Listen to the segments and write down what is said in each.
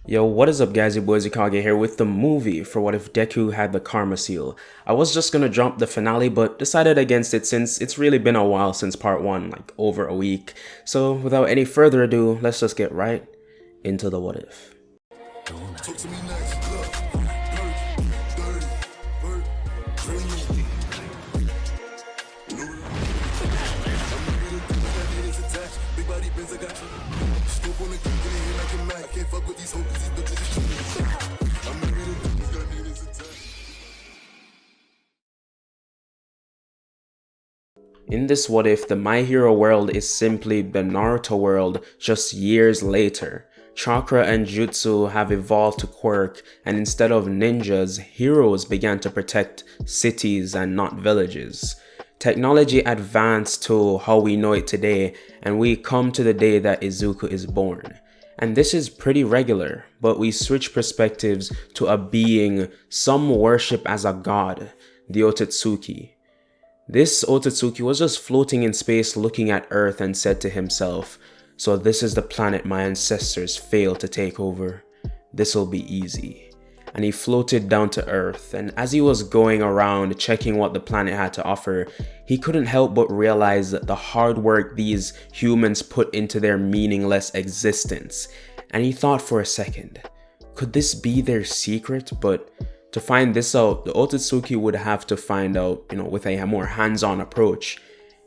Yo, what is up guys, your boy IzuKage here with the movie for What If Deku Had the Karma Seal. I was just gonna jump the finale but decided against it since it's really been a while since part 1, like over a week. So without any further ado, let's just get right into the what if. In this what if, the My Hero world is simply the Naruto world just years later. Chakra and Jutsu have evolved to Quirk, and instead of ninjas, heroes began to protect cities and not villages. Technology advanced to how we know it today, and we come to the day that Izuku is born. And this is pretty regular, but we switch perspectives to a being some worship as a god, the Otsutsuki. This Otsutsuki was just floating in space looking at Earth and said to himself, "So this is the planet my ancestors failed to take over. This'll be easy." And he floated down to Earth, and as he was going around checking what the planet had to offer, he couldn't help but realize the hard work these humans put into their meaningless existence. And he thought for a second, could this be their secret? But to find this out, the Otsutsuki would have to find out, with a more hands-on approach.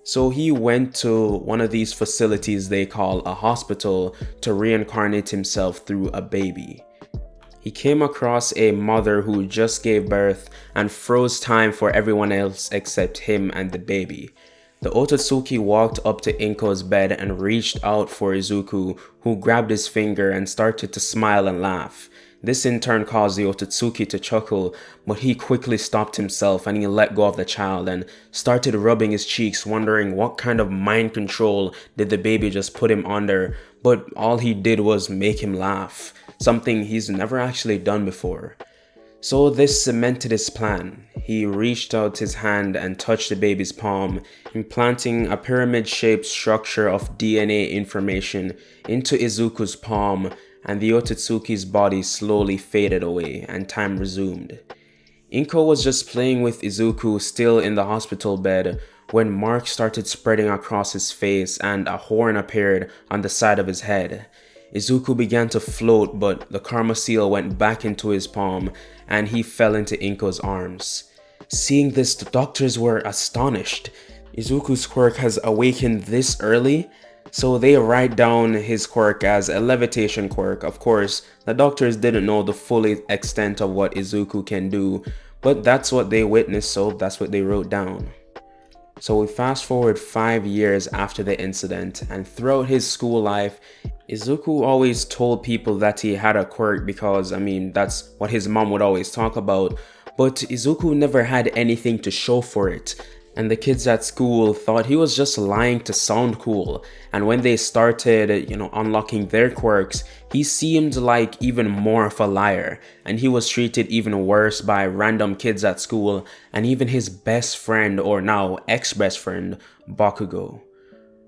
So he went to one of these facilities they call a hospital to reincarnate himself through a baby. He came across a mother who just gave birth and froze time for everyone else except him and the baby. The Otsutsuki walked up to Inko's bed and reached out for Izuku, who grabbed his finger and started to smile and laugh. This in turn caused the Otsutsuki to chuckle, but he quickly stopped himself and he let go of the child and started rubbing his cheeks, wondering what kind of mind control did the baby just put him under, but all he did was make him laugh, something he's never actually done before. So this cemented his plan. He reached out his hand and touched the baby's palm, implanting a pyramid-shaped structure of DNA information into Izuku's palm, and the Otsutsuki's body slowly faded away and time resumed. Inko was just playing with Izuku still in the hospital bed when marks started spreading across his face and a horn appeared on the side of his head. Izuku began to float, but the karma seal went back into his palm and he fell into Inko's arms. Seeing this, the doctors were astonished. Izuku's quirk has awakened this early? So they write down his quirk as a levitation quirk. Of course, the doctors didn't know the full extent of what Izuku can do, but that's what they witnessed, so that's what they wrote down. So we fast forward 5 years after the incident, and throughout his school life, Izuku always told people that he had a quirk because, that's what his mom would always talk about, but Izuku never had anything to show for it. And the kids at school thought he was just lying to sound cool. And when they started, unlocking their quirks, he seemed like even more of a liar. And he was treated even worse by random kids at school and even his best friend, or now ex-best friend, Bakugo.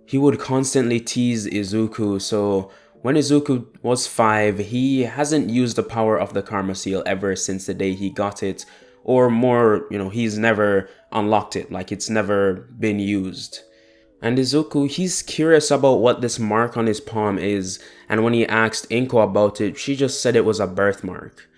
He would constantly tease Izuku, so when Izuku was 5, he hasn't used the power of the Karma Seal ever since the day he got it. Or more, he's never unlocked it, like it's never been used. And Izuku, he's curious about what this mark on his palm is, and when he asked Inko about it, she just said it was a birthmark.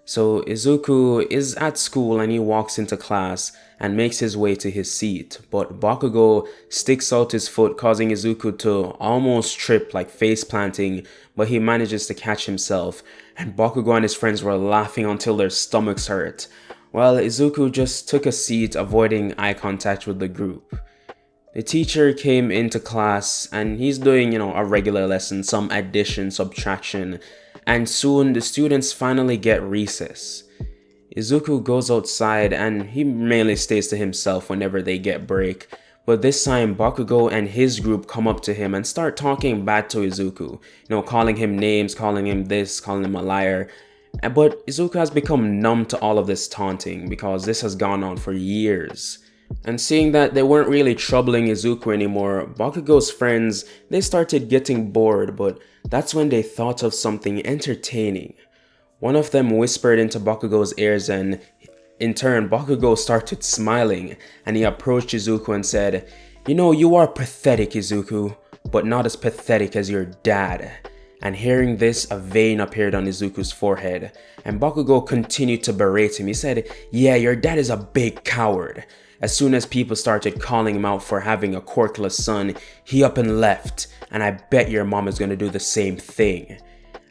So Izuku is at school and he walks into class and makes his way to his seat, but Bakugo sticks out his foot, causing Izuku to almost trip, like face planting, but he manages to catch himself, and Bakugo and his friends were laughing until their stomachs hurt, while Izuku just took a seat, avoiding eye contact with the group. The teacher came into class and he's doing, a regular lesson, some addition, subtraction, and soon the students finally get recess. Izuku goes outside and he mainly stays to himself whenever they get break, but this time Bakugo and his group come up to him and start talking bad to Izuku, calling him names, calling him this, calling him a liar. But Izuku has become numb to all of this taunting because this has gone on for years. And seeing that they weren't really troubling Izuku anymore, Bakugo's friends, they started getting bored, but that's when they thought of something entertaining. One of them whispered into Bakugo's ears, and in turn, Bakugo started smiling, and he approached Izuku and said, "You know, you are pathetic, Izuku, but not as pathetic as your dad." And hearing this, a vein appeared on Izuku's forehead, and Bakugo continued to berate him. He said, "Yeah, your dad is a big coward." As soon as people started calling him out for having a quirkless son, he up and left, and I bet your mom is gonna do the same thing.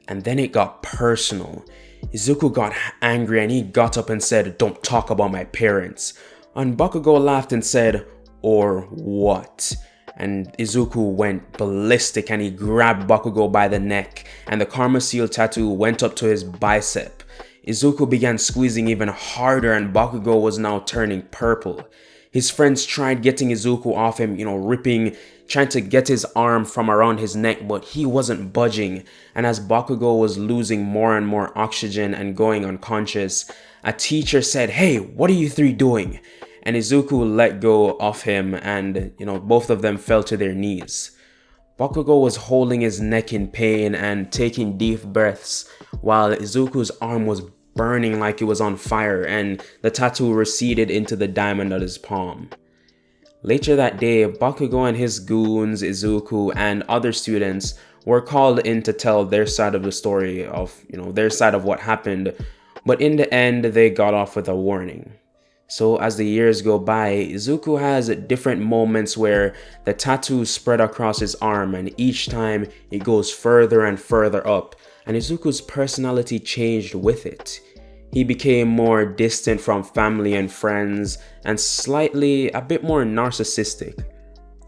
And then it got personal. Izuku got angry and he got up and said, "Don't talk about my parents." And Bakugo laughed and said, "Or what?" And Izuku went ballistic and he grabbed Bakugo by the neck, and the Karma Seal tattoo went up to his bicep. Izuku began squeezing even harder and Bakugo was now turning purple. His friends tried getting Izuku off him, trying to get his arm from around his neck, but he wasn't budging. And as Bakugo was losing more and more oxygen and going unconscious, a teacher said, "Hey, what are you three doing?" And Izuku let go of him and, both of them fell to their knees. Bakugo was holding his neck in pain and taking deep breaths while Izuku's arm was burning like it was on fire and the tattoo receded into the diamond on his palm. Later that day, Bakugo and his goons, Izuku, and other students were called in to tell their side of the story of, their side of what happened, but in the end, they got off with a warning. So as the years go by, Izuku has different moments where the tattoo spread across his arm and each time it goes further and further up, and Izuku's personality changed with it. He became more distant from family and friends and slightly a bit more narcissistic.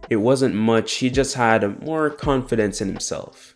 It wasn't much, he just had more confidence in himself.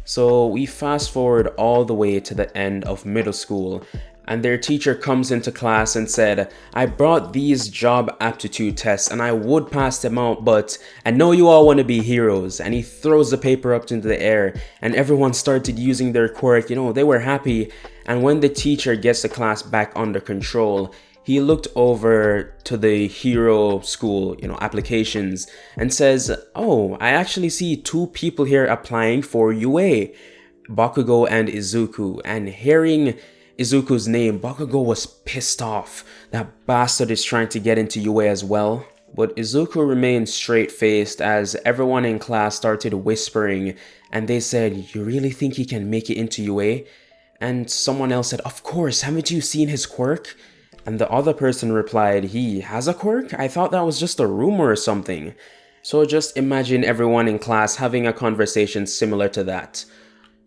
So we fast forward all the way to the end of middle school, and their teacher comes into class and said, "I brought these job aptitude tests and I would pass them out, but I know you all want to be heroes." And he throws the paper up into the air and everyone started using their quirk, they were happy. And when the teacher gets the class back under control, he looked over to the hero school, applications and says, "Oh, I actually see 2 people here applying for UA, Bakugo and Izuku." And hearing Izuku's name, Bakugo was pissed off. That bastard is trying to get into UA as well. But Izuku remained straight-faced as everyone in class started whispering and they said, "You really think he can make it into UA?" And someone else said, "Of course, haven't you seen his quirk?" And the other person replied, "He has a quirk? I thought that was just a rumor or something." So just imagine everyone in class having a conversation similar to that.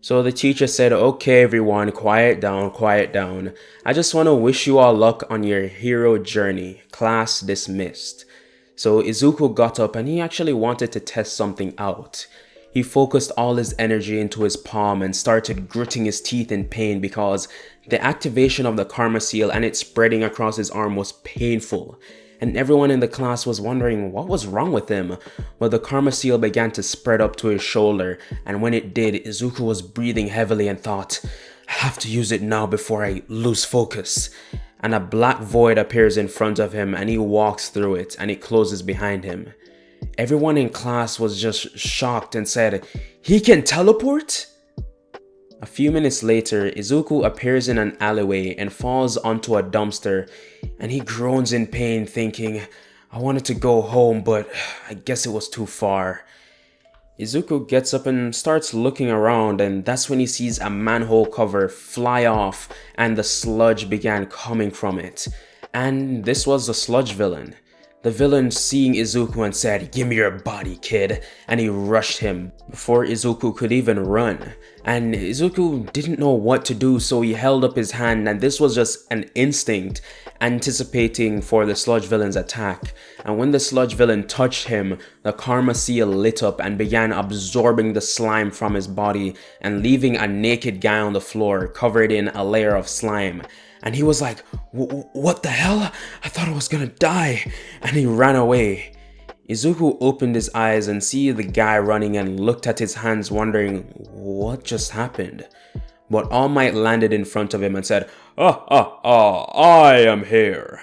So the teacher said, "Okay everyone, quiet down, quiet down. I just want to wish you all luck on your hero journey. Class dismissed." So Izuku got up and he actually wanted to test something out. He focused all his energy into his palm and started gritting his teeth in pain because the activation of the Karma Seal and it spreading across his arm was painful. And everyone in the class was wondering what was wrong with him. Well, the Karma Seal began to spread up to his shoulder, and when it did, Izuku was breathing heavily and thought, "I have to use it now before I lose focus." And a black void appears in front of him and he walks through it and it closes behind him. Everyone in class was just shocked and said, "He can teleport?" A few minutes later, Izuku appears in an alleyway and falls onto a dumpster, and he groans in pain thinking, "I wanted to go home, but I guess it was too far." Izuku gets up and starts looking around, and that's when he sees a manhole cover fly off and the sludge began coming from it. And this was the sludge villain. The villain seeing Izuku and said, "Give me your body, kid," and he rushed him before Izuku could even run. And Izuku didn't know what to do, so he held up his hand, and this was just an instinct anticipating for the sludge villain's attack. And when the sludge villain touched him, the Karma Seal lit up and began absorbing the slime from his body and leaving a naked guy on the floor covered in a layer of slime. And he was like, "What the hell? I thought I was gonna die." And he ran away. Izuku opened his eyes and see the guy running and looked at his hands wondering what just happened. But All Might landed in front of him and said, I am here."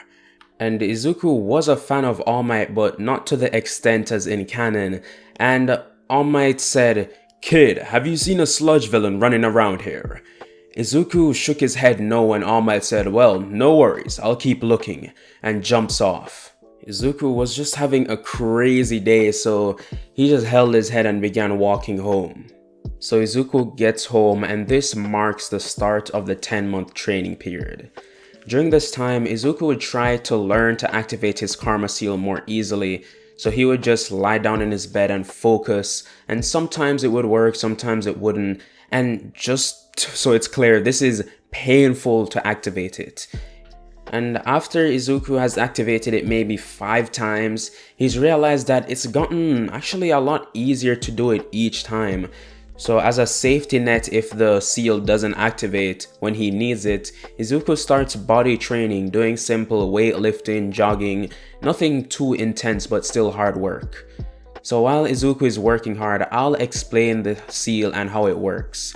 And Izuku was a fan of All Might, but not to the extent as in canon. And All Might said, "Kid, have you seen a sludge villain running around here?" Izuku shook his head no, and All Might said, "Well, no worries, I'll keep looking," and jumps off. Izuku was just having a crazy day, so he just held his head and began walking home. So Izuku gets home, and this marks the start of the 10-month training period. During this time, Izuku would try to learn to activate his karma seal more easily, so he would just lie down in his bed and focus, and sometimes it would work, sometimes it wouldn't, and just so it's clear, this is painful to activate it. And after Izuku has activated it maybe 5 times, he's realized that it's gotten actually a lot easier to do it each time. So as a safety net if the seal doesn't activate when he needs it, Izuku starts body training, doing simple weightlifting, jogging, nothing too intense but still hard work. So while Izuku is working hard, I'll explain the seal and how it works.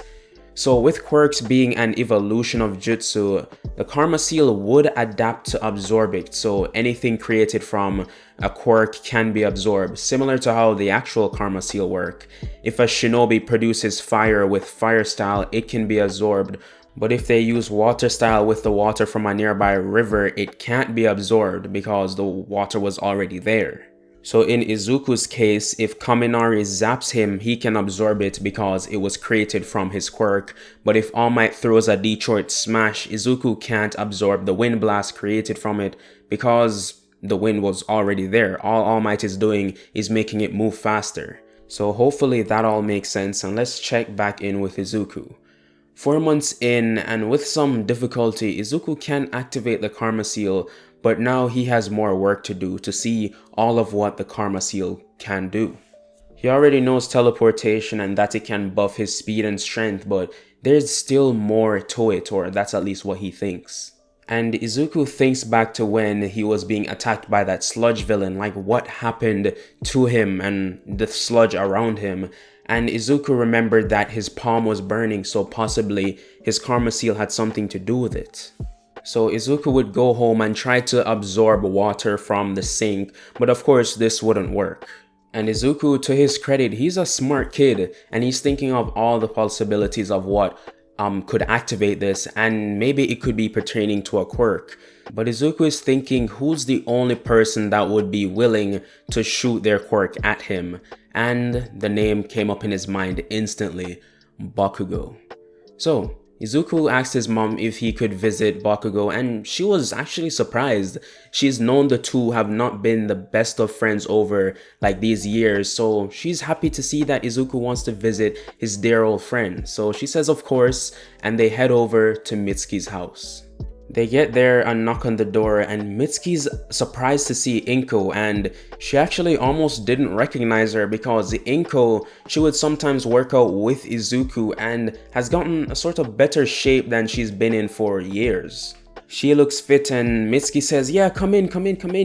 So with quirks being an evolution of jutsu, the karma seal would adapt to absorb it, so anything created from a quirk can be absorbed, similar to how the actual karma seal work. If a shinobi produces fire with fire style, it can be absorbed, but if they use water style with the water from a nearby river, it can't be absorbed because the water was already there. So in Izuku's case, if Kaminari zaps him, he can absorb it because it was created from his quirk. But if All Might throws a Detroit Smash, Izuku can't absorb the wind blast created from it because the wind was already there. All Might is doing is making it move faster. So hopefully that all makes sense, and let's check back in with Izuku. 4 months in, and with some difficulty, Izuku can activate the karma seal, but now he has more work to do to see all of what the karma seal can do. He already knows teleportation and that it can buff his speed and strength, but there's still more to it, or that's at least what he thinks. And Izuku thinks back to when he was being attacked by that sludge villain, like what happened to him and the sludge around him. And Izuku remembered that his palm was burning, so possibly his karma seal had something to do with it. So Izuku would go home and try to absorb water from the sink, but of course this wouldn't work. And Izuku, to his credit, he's a smart kid and he's thinking of all the possibilities of what could activate this, and maybe it could be pertaining to a quirk. But Izuku is thinking, who's the only person that would be willing to shoot their quirk at him? And the name came up in his mind instantly, Bakugo. So Izuku asked his mom if he could visit Bakugo, and she was actually surprised. She's known the two have not been the best of friends over like these years, so she's happy to see that Izuku wants to visit his dear old friend. So she says of course, and they head over to Mitsuki's house. They get there and knock on the door, and Mitsuki's surprised to see Inko, and she actually almost didn't recognize her because Inko, she would sometimes work out with Izuku and has gotten a sort of better shape than she's been in for years. She looks fit and Mitsuki says, "Yeah, come in,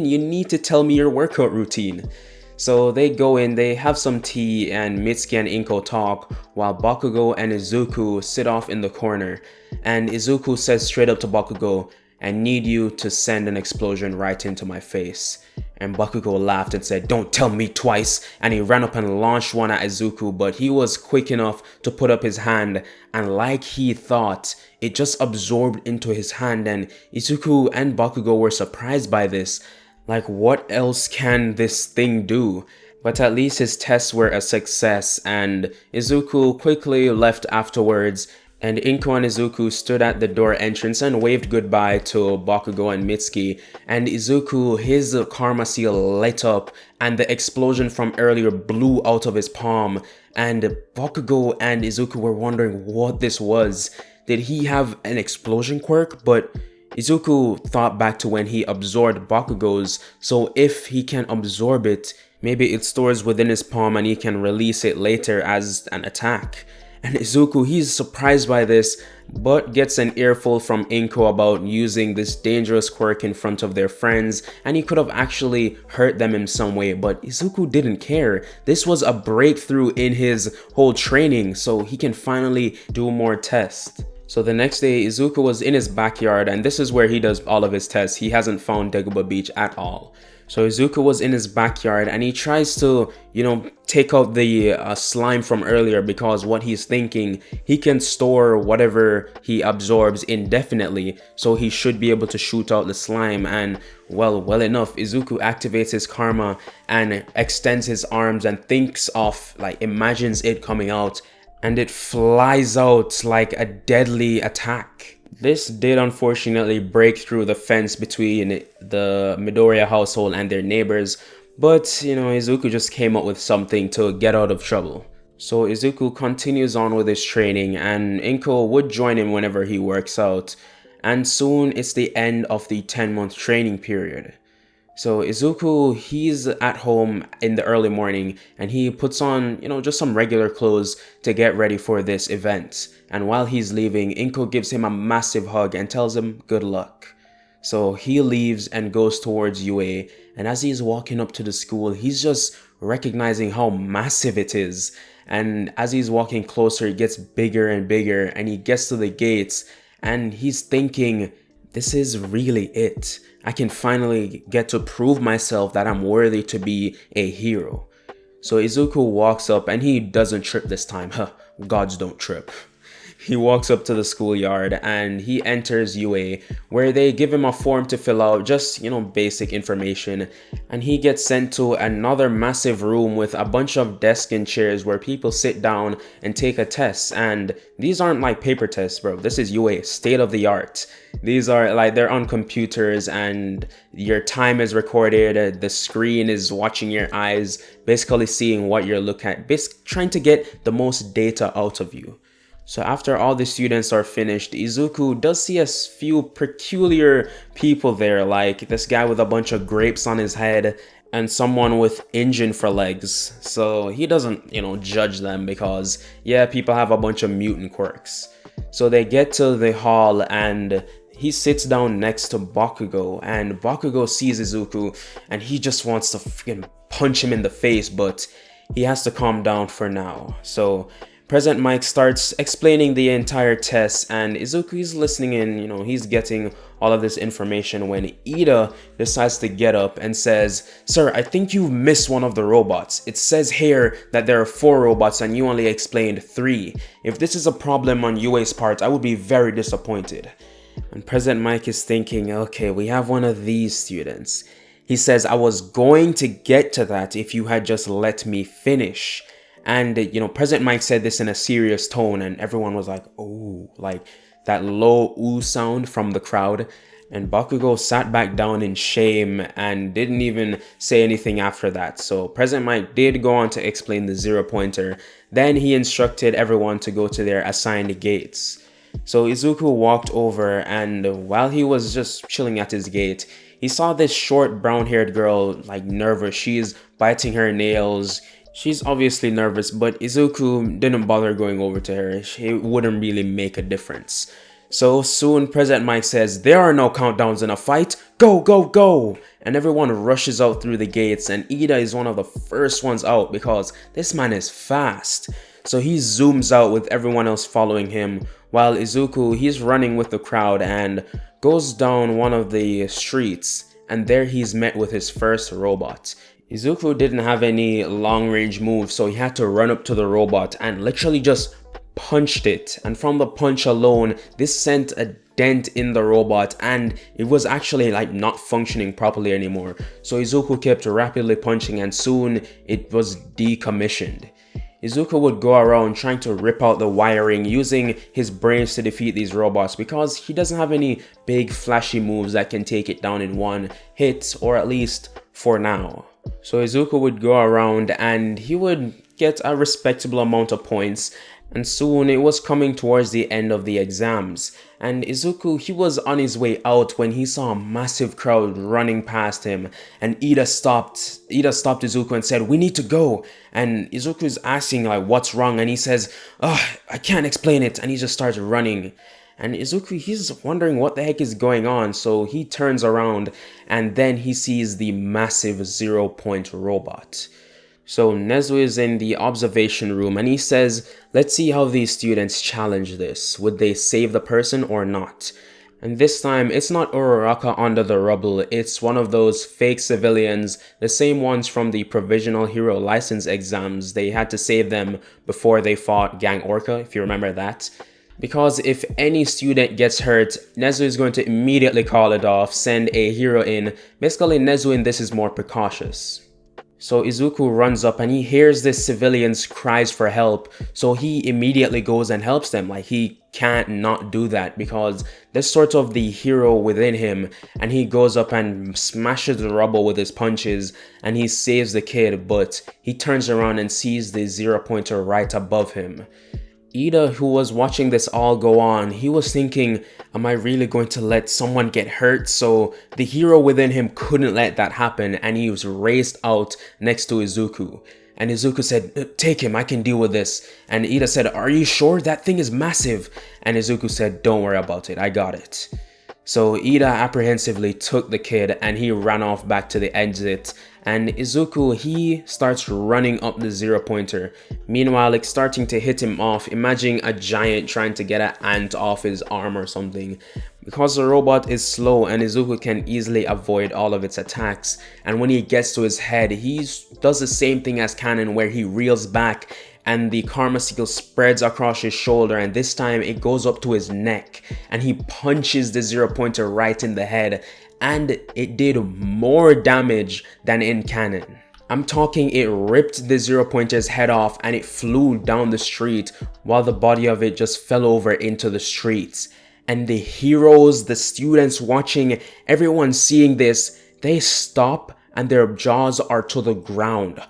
you need to tell me your workout routine." So they go in, they have some tea, and Mitsuki and Inko talk while Bakugo and Izuku sit off in the corner. And Izuku says straight up to Bakugo, "I need you to send an explosion right into my face." And Bakugo laughed and said, "Don't tell me twice," and he ran up and launched one at Izuku, but he was quick enough to put up his hand, and like he thought, it just absorbed into his hand, and Izuku and Bakugo were surprised by this. Like, what else can this thing do? But at least his tests were a success, and Izuku quickly left afterwards, and Inko and Izuku stood at the door entrance and waved goodbye to Bakugo and Mitsuki, and Izuku, his karma seal lit up, and the explosion from earlier blew out of his palm, and Bakugo and Izuku were wondering what this was. Did he have an explosion quirk? But Izuku thought back to when he absorbed Bakugo's, so if he can absorb it, maybe it stores within his palm and he can release it later as an attack. And Izuku, he's surprised by this, but gets an earful from Inko about using this dangerous quirk in front of their friends, and he could have actually hurt them in some way, but Izuku didn't care. This was a breakthrough in his whole training, so he can finally do more tests. So the next day, Izuku was in his backyard, and this is where he does all of his tests. He hasn't found Dagobah Beach at all. So Izuku was in his backyard, and he tries to, take out the slime from earlier, because what he's thinking, he can store whatever he absorbs indefinitely, so he should be able to shoot out the slime. And well enough, Izuku activates his karma and extends his arms and thinks of, imagines it coming out, and it flies out like a deadly attack. This did unfortunately break through the fence between the Midoriya household and their neighbors, but Izuku just came up with something to get out of trouble. So Izuku continues on with his training, and Inko would join him whenever he works out, and soon it's the end of the 10-month training period. So Izuku, he's at home in the early morning, and he puts on, just some regular clothes to get ready for this event. And while he's leaving, Inko gives him a massive hug and tells him good luck. So he leaves and goes towards UA, and as he's walking up to the school, he's just recognizing how massive it is. And as he's walking closer, it gets bigger and bigger, and he gets to the gates, and he's thinking, this is really it. I can finally get to prove myself that I'm worthy to be a hero. So Izuku walks up, and he doesn't trip this time. Gods don't trip. He walks up to the schoolyard and he enters UA, where they give him a form to fill out, just, basic information. And he gets sent to another massive room with a bunch of desks and chairs where people sit down and take a test. And these aren't like paper tests, bro. This is UA, state of the art. These are they're on computers, and your time is recorded. The screen is watching your eyes, basically seeing what you're looking at, trying to get the most data out of you. So after all the students are finished, Izuku does see a few peculiar people there, like this guy with a bunch of grapes on his head and someone with engine for legs. So he doesn't, judge them, because yeah, people have a bunch of mutant quirks. So they get to the hall, and he sits down next to Bakugo, and Bakugo sees Izuku and he just wants to freaking punch him in the face, but he has to calm down for now. So President Mike starts explaining the entire test, and Izuku is listening in, he's getting all of this information, when Ida decides to get up and says, "Sir, I think you've missed one of the robots. It says here that there are 4 robots and you only explained 3. If this is a problem on UA's part, I would be very disappointed." And President Mike is thinking, okay, we have one of these students. He says, "I was going to get to that if you had just let me finish." And, President Mike said this in a serious tone, and everyone was like, oh, like that low ooh sound from the crowd. And Bakugo sat back down in shame and didn't even say anything after that. So President Mike did go on to explain the 0-pointer. Then he instructed everyone to go to their assigned gates. So Izuku walked over, and while he was just chilling at his gate, he saw this short brown-haired girl, nervous. She's biting her nails. She's obviously nervous, but Izuku didn't bother going over to her. It wouldn't really make a difference. So soon President Mike says, "There are no countdowns in a fight. Go, go, go!" And everyone rushes out through the gates, and Ida is one of the first ones out because this man is fast. So he zooms out with everyone else following him, while Izuku, he's running with the crowd and goes down one of the streets, and there he's met with his first robot. Izuku didn't have any long-range moves, so he had to run up to the robot and literally just punched it. And from the punch alone, this sent a dent in the robot, and it was actually not functioning properly anymore. So Izuku kept rapidly punching, and soon it was decommissioned. Izuku would go around trying to rip out the wiring, using his brains to defeat these robots, because he doesn't have any big flashy moves that can take it down in one hit, or at least for now. So Izuku would go around and he would get a respectable amount of points, and soon it was coming towards the end of the exams. And Izuku, he was on his way out when he saw a massive crowd running past him, and Ida stopped Izuku and said, "We need to go." And Izuku is asking what's wrong, and he says, "I can't explain it," and he just starts running. And Izuku, he's wondering what the heck is going on, so he turns around and then he sees the massive 0-point robot. So Nezu is in the observation room and he says, let's see how these students challenge this. Would they save the person or not? And this time, it's not Uraraka under the rubble, it's one of those fake civilians, the same ones from the provisional hero license exams. They had to save them before they fought Gang Orca, if you remember that. Because if any student gets hurt, Nezu is going to immediately call it off, send a hero in. Basically, Nezu in this is more precautious. So Izuku runs up and he hears this civilian's cries for help, so he immediately goes and helps them. Like, he can't not do that because there's sort of the hero within him, and he goes up and smashes the rubble with his punches and he saves the kid, but he turns around and sees the 0-pointer right above him. Ida, who was watching this all go on, he was thinking, am I really going to let someone get hurt? So the hero within him couldn't let that happen and he was raced out next to Izuku. And Izuku said, take him, I can deal with this. And Ida said, are you sure? That thing is massive. And Izuku said, don't worry about it, I got it. So Ida apprehensively took the kid and he ran off back to the exit. And Izuku, he starts running up the 0-pointer. Meanwhile, it's starting to hit him off. Imagine a giant trying to get an ant off his arm or something. Because the robot is slow and Izuku can easily avoid all of its attacks. And when he gets to his head, he does the same thing as Kanon where he reels back and the karma seal spreads across his shoulder, and this time it goes up to his neck and he punches the 0-pointer right in the head, and it did more damage than in Kanon. I'm talking, it ripped the 0-pointer's head off and it flew down the street while the body of it just fell over into the streets. And the heroes, the students watching, everyone seeing this, they stop and their jaws are to the ground.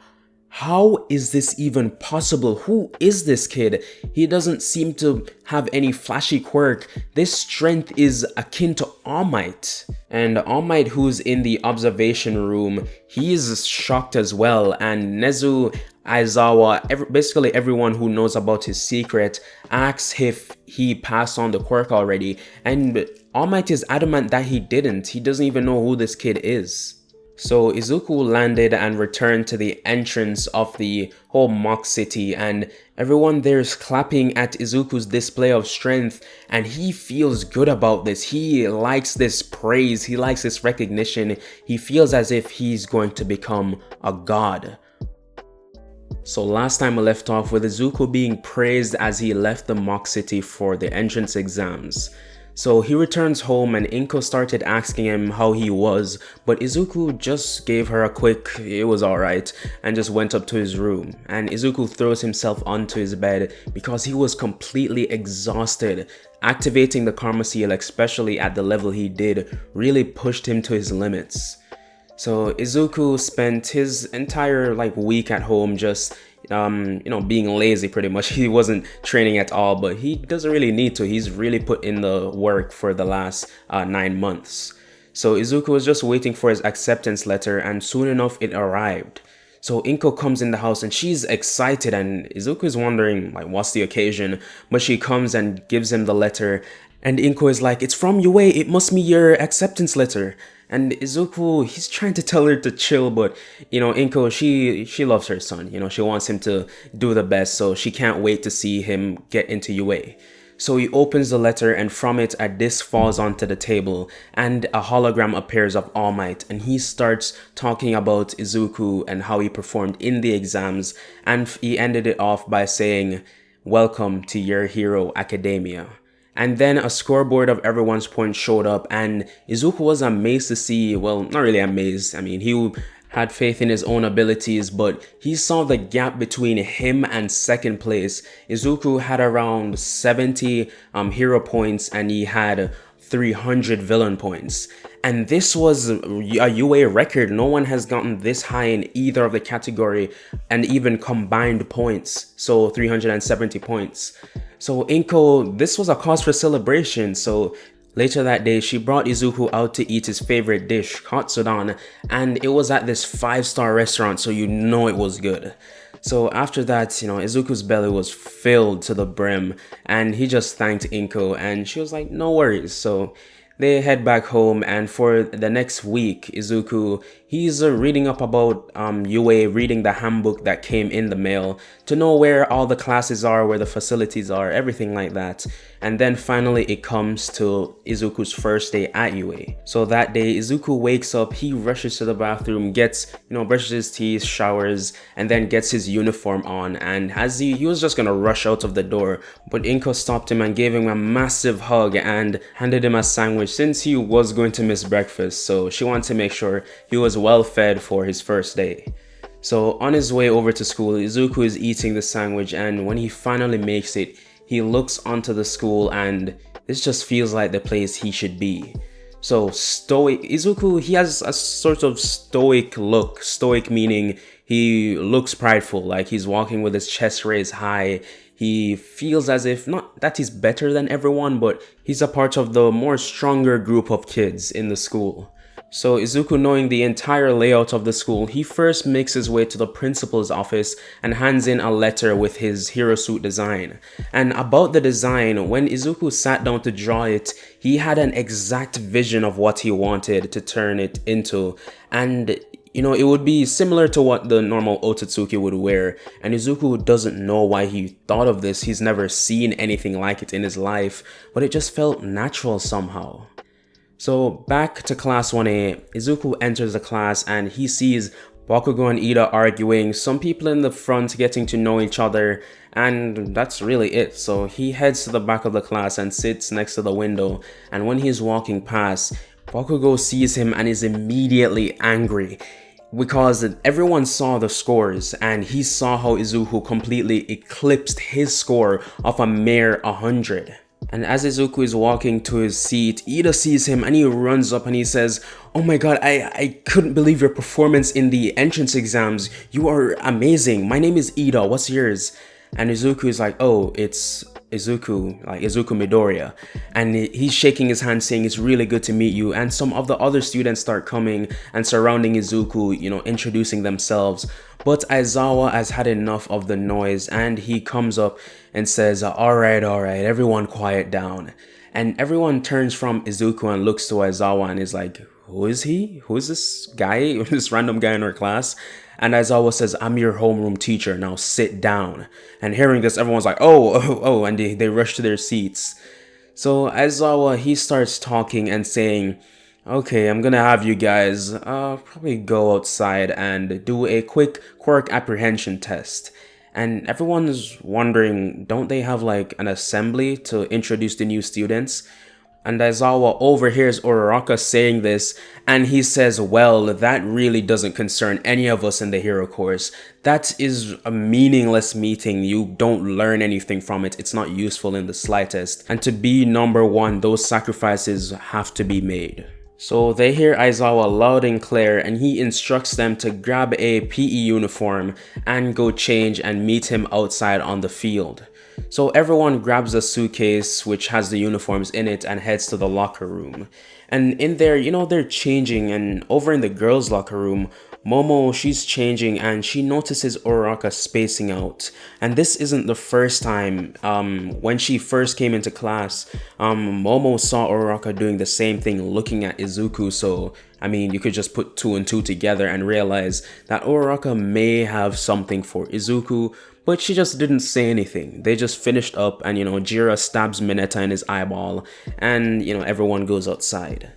How is this even possible? Who is this kid? He doesn't seem to have any flashy quirk. This strength is akin to All Might. And All Might, who's in the observation room, he's shocked as well. And Nezu, Aizawa, basically everyone who knows about his secret asks if he passed on the quirk already. And All Might is adamant that he didn't. He doesn't even know who this kid is. So Izuku landed and returned to the entrance of the whole mock city, and everyone there is clapping at Izuku's display of strength, and he feels good about this. He likes this praise, he likes this recognition. He feels as if he's going to become a god. So last time we left off with Izuku being praised as he left the mock city for the entrance exams. So he returns home and Inko started asking him how he was, but Izuku just gave her a quick, it was alright, and just went up to his room. And Izuku throws himself onto his bed because he was completely exhausted. Activating the karma seal, especially at the level he did, really pushed him to his limits. So Izuku spent his entire week at home just being lazy pretty much. He wasn't training at all, but he doesn't really need to. He's really put in the work for the last 9 months. So Izuku was just waiting for his acceptance letter, and soon enough it arrived. So Inko comes in the house and she's excited, and Izuku is wondering what's the occasion, but she comes and gives him the letter, and Inko is like, it's from Yue, it must be your acceptance letter. And Izuku, he's trying to tell her to chill, but Inko, she loves her son. She wants him to do the best, so she can't wait to see him get into UA. So he opens the letter, and from it a disc falls onto the table and a hologram appears of All Might, and he starts talking about Izuku and how he performed in the exams, and he ended it off by saying, "Welcome to Your Hero Academia." And then a scoreboard of everyone's points showed up, and Izuku was amazed to see, well, not really amazed. I mean, he had faith in his own abilities, but he saw the gap between him and second place. Izuku had around 70 hero points, and he had 300 villain points. And this was a UA record. No one has gotten this high in either of the category and even combined points. So 370 points. So Inko, this was a cause for celebration. So later that day, she brought Izuku out to eat his favorite dish, Katsudan, and it was at this 5-star restaurant, so it was good. So after that, Izuku's belly was filled to the brim, and he just thanked Inko, and she was like, no worries. So They head back home, and for the next week, Izuku, he's reading up about UA, reading the handbook that came in the mail to know where all the classes are, where the facilities are, everything like that. And then finally it comes to Izuku's first day at UA. So that day, Izuku wakes up, he rushes to the bathroom, gets, brushes his teeth, showers, and then gets his uniform on. And as he was just gonna rush out of the door, but Inko stopped him and gave him a massive hug and handed him a sandwich since he was going to miss breakfast. So she wanted to make sure he was well fed for his first day. So on his way over to school, Izuku is eating the sandwich, and when he finally makes it, he looks onto the school and this just feels like the place he should be. So stoic, Izuku, he has a sort of stoic look. Stoic meaning he looks prideful, like he's walking with his chest raised high. He feels as if, not that he's better than everyone, but he's a part of the more stronger group of kids in the school. So Izuku, knowing the entire layout of the school, he first makes his way to the principal's office and hands in a letter with his hero suit design. And about the design, when Izuku sat down to draw it, he had an exact vision of what he wanted to turn it into. And it would be similar to what the normal Otsutsuki would wear, and Izuku doesn't know why he thought of this. He's never seen anything like it in his life, but it just felt natural somehow. So back to class 1A, Izuku enters the class and he sees Bakugo and Ida arguing, some people in the front getting to know each other, and that's really it. So he heads to the back of the class and sits next to the window, and when he's walking past, Bakugo sees him and is immediately angry because everyone saw the scores and he saw how Izuku completely eclipsed his score of a mere 100. And as Izuku is walking to his seat, Ida sees him and he runs up and he says, "Oh my god, I couldn't believe your performance in the entrance exams. You are amazing. My name is Ida, what's yours?" And Izuku is like, "Oh, it's Izuku, like Izuku Midoriya." And he's shaking his hand saying, "It's really good to meet you." And some of the other students start coming and surrounding Izuku, introducing themselves. But Aizawa has had enough of the noise and he comes up and says, all right, everyone quiet down." And everyone turns from Izuku and looks to Aizawa and is like, who is he? Who is this guy? This random guy in our class? And Aizawa says, "I'm your homeroom teacher, now sit down." And hearing this, everyone's like, oh, and they rush to their seats. So Aizawa, he starts talking and saying, "Okay, I'm gonna have you guys probably go outside and do a quick Quirk apprehension test." And everyone's wondering, don't they have like an assembly to introduce the new students? And Aizawa overhears Uraraka saying this, and he says, "Well, that really doesn't concern any of us in the hero course. That is a meaningless meeting. You don't learn anything from it. It's not useful in the slightest. And to be number one, those sacrifices have to be made." So they hear Aizawa loud and clear, and he instructs them to grab a PE uniform and go change and meet him outside on the field. So everyone grabs a suitcase which has the uniforms in it and heads to the locker room. And in there, they're changing, and over in the girls' locker room, Momo, she's changing and she notices Uraraka spacing out. And this isn't the first time. When she first came into class, Momo saw Uraraka doing the same thing, looking at Izuku. So, you could just put two and two together and realize that Uraraka may have something for Izuku, but she just didn't say anything. They just finished up and, Jira stabs Mineta in his eyeball and, everyone goes outside.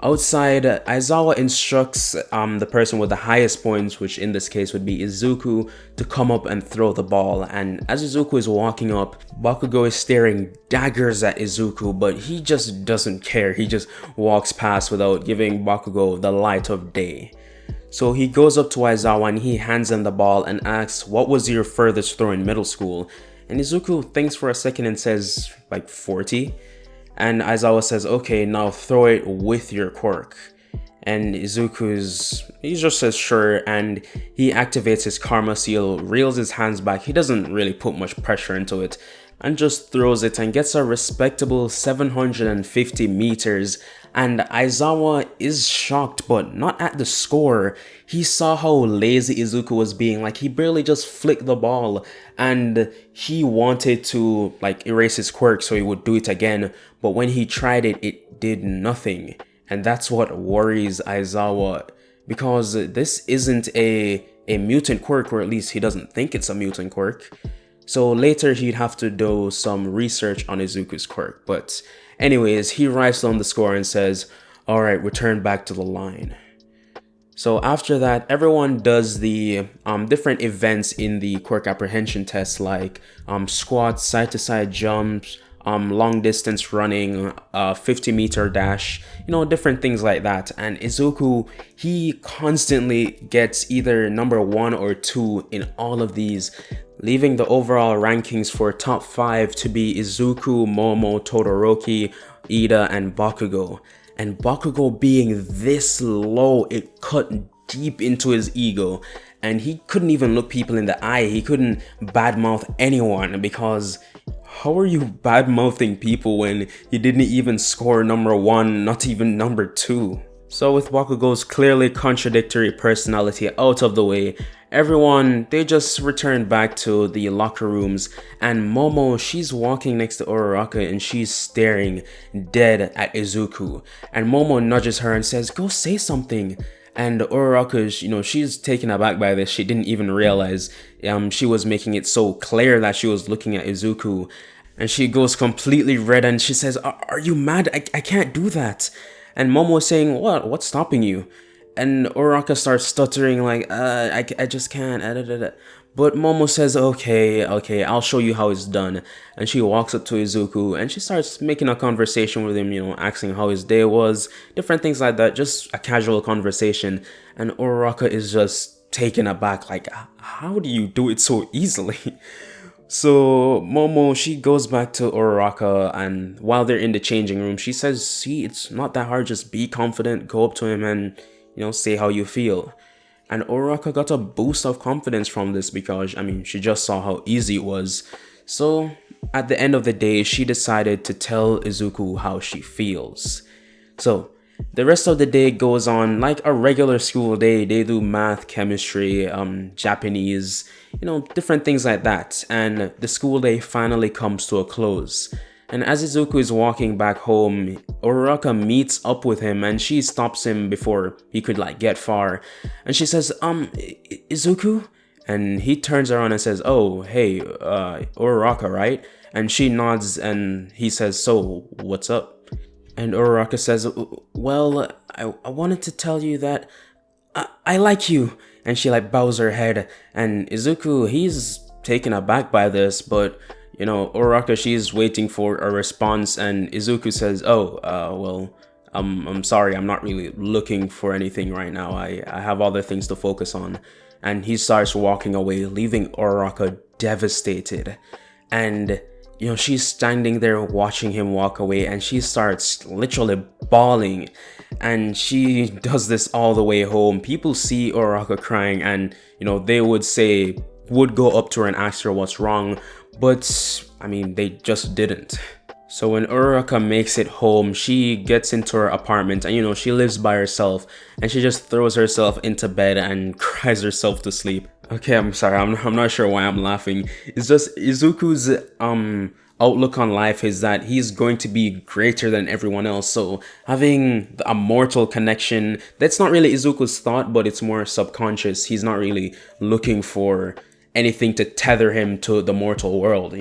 Outside, Aizawa instructs the person with the highest points, which in this case would be Izuku, to come up and throw the ball. And as Izuku is walking up, Bakugo is staring daggers at Izuku, but he just doesn't care. He just walks past without giving Bakugo the light of day. So he goes up to Aizawa and he hands him the ball and asks, "What was your furthest throw in middle school?" And Izuku thinks for a second and says, like 40. And Aizawa says, "Okay, now throw it with your quirk." And he just says sure, and he activates his karma seal, reels his hands back. He doesn't really put much pressure into it. and just throws it and gets a respectable 750 meters. And Aizawa is shocked, but not at the score. He saw how lazy Izuku was being, like he barely just flicked the ball, and he wanted to like erase his quirk so he would do it again, but when he tried it, it did nothing. And that's what worries Aizawa, because this isn't a mutant quirk, or at least he doesn't think it's a mutant quirk. So later he'd have to do some research on Izuku's quirk. But anyways, he writes down the score and says, alright, return back to the line. So after that, everyone does the different events in the quirk apprehension test, like squats, side-to-side jumps, long distance running, 50-meter dash, different things like that. And Izuku, he constantly gets either number 1 or 2 in all of these, leaving the overall rankings for top 5 to be Izuku, Momo, Todoroki, Ida, and Bakugo. And Bakugo being this low, it cut deep into his ego, and he couldn't even look people in the eye. He couldn't badmouth anyone, because how are you badmouthing people when you didn't even score number 1, not even number 2? So with Bakugo's clearly contradictory personality out of the way, everyone, they just returned back to the locker rooms, and Momo, she's walking next to Uraraka and she's staring dead at Izuku. And Momo nudges her and says, go say something. And Uraraka, she's taken aback by this. She didn't even realize she was making it so clear that she was looking at Izuku. And she goes completely red and she says, are you mad? I can't do that. And Momo is saying, what's stopping you? And Uraraka starts stuttering like, I just can't. But Momo says, okay, I'll show you how it's done. And she walks up to Izuku and she starts making a conversation with him, asking how his day was, different things like that, just a casual conversation. And Uraraka is just taken aback, like, how do you do it so easily? So Momo, she goes back to Uraraka, and while they're in the changing room, she says, see, it's not that hard, just be confident, go up to him and, say how you feel. And Uraraka got a boost of confidence from this because, she just saw how easy it was. So at the end of the day, she decided to tell Izuku how she feels. So the rest of the day goes on like a regular school day. They do math, chemistry, Japanese, different things like that. And the school day finally comes to a close. And as Izuku is walking back home, Uraraka meets up with him and she stops him before he could get far. And she says, Izuku? And he turns around and says, oh, hey, Uraraka, right? And she nods and he says, so what's up? And Uraraka says, well, I wanted to tell you that I like you. And she bows her head. And Izuku, he's taken aback by this, but Uraraka, she's waiting for a response, and Izuku says, well, I'm sorry, I'm not really looking for anything right now. I have other things to focus on. And he starts walking away, leaving Uraraka devastated. And, she's standing there watching him walk away, and she starts literally bawling. And she does this all the way home. People see Uraraka crying, and, they would go up to her and ask her what's wrong. But, they just didn't. So when Uraraka makes it home, she gets into her apartment and, she lives by herself. And she just throws herself into bed and cries herself to sleep. Okay, I'm sorry, I'm not sure why I'm laughing. It's just Izuku's outlook on life is that he's going to be greater than everyone else. So having a mortal connection, that's not really Izuku's thought, but it's more subconscious. He's not really looking for anything to tether him to the mortal world,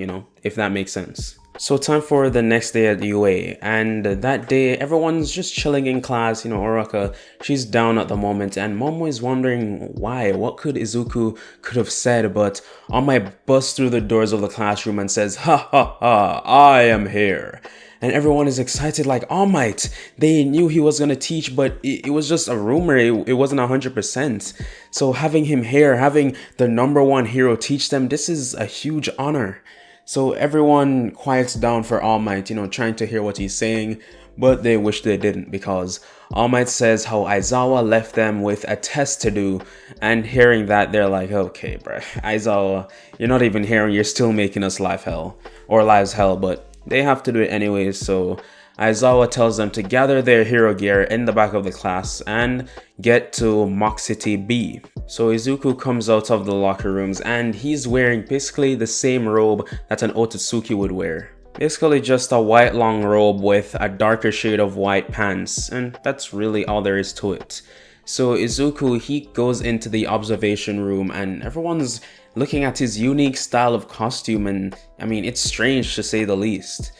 if that makes sense. So time for the next day at the UA, and that day everyone's just chilling in class. Uraraka, she's down at the moment, and Momo is wondering why, what could Izuku could have said. But All Might busts through the doors of the classroom and says, ha ha ha, I am here. And everyone is excited, like, All Might, they knew he was gonna teach, but it was just a rumor, it wasn't 100%. So having him here, having the number 1 hero teach them, this is a huge honor. So everyone quiets down for All Might, trying to hear what he's saying. But they wish they didn't, because All Might says how Aizawa left them with a test to do, and hearing that they're like, okay bruh, Aizawa, you're not even here, you're still making us life hell, or lives hell, but they have to do it anyways. So Aizawa tells them to gather their hero gear in the back of the class and get to Mock City B. So Izuku comes out of the locker rooms and he's wearing basically the same robe that an Otsutsuki would wear. Basically just a white long robe with a darker shade of white pants, and that's really all there is to it. So Izuku, he goes into the observation room and everyone's looking at his unique style of costume, and I mean, it's strange to say the least.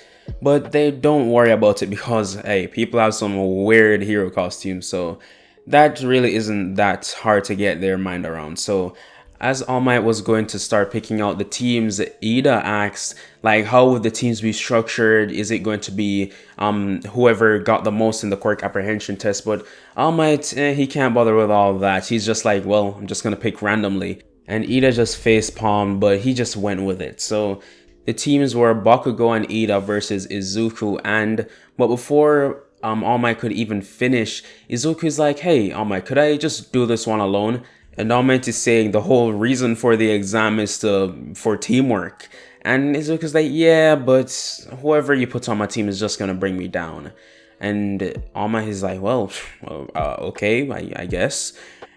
But they don't worry about it because, hey, people have some weird hero costumes, so that really isn't that hard to get their mind around. So as All Might was going to start picking out the teams, Ida asked, like, how would the teams be structured? Is it going to be whoever got the most in the Quirk apprehension test? But All Might, he can't bother with all of that. He's just like, well, I'm just going to pick randomly. And Ida just face palmed, but he just went with it. So the teams were Bakugo and Ida versus Izuku, but before All Might could even finish, Izuku's like, hey All Might, could I just do this one alone? And All Might is saying the whole reason for the exam is for teamwork. And Izuku's like, yeah, but whoever you put on my team is just gonna bring me down. And All Might is like, well, okay, I guess.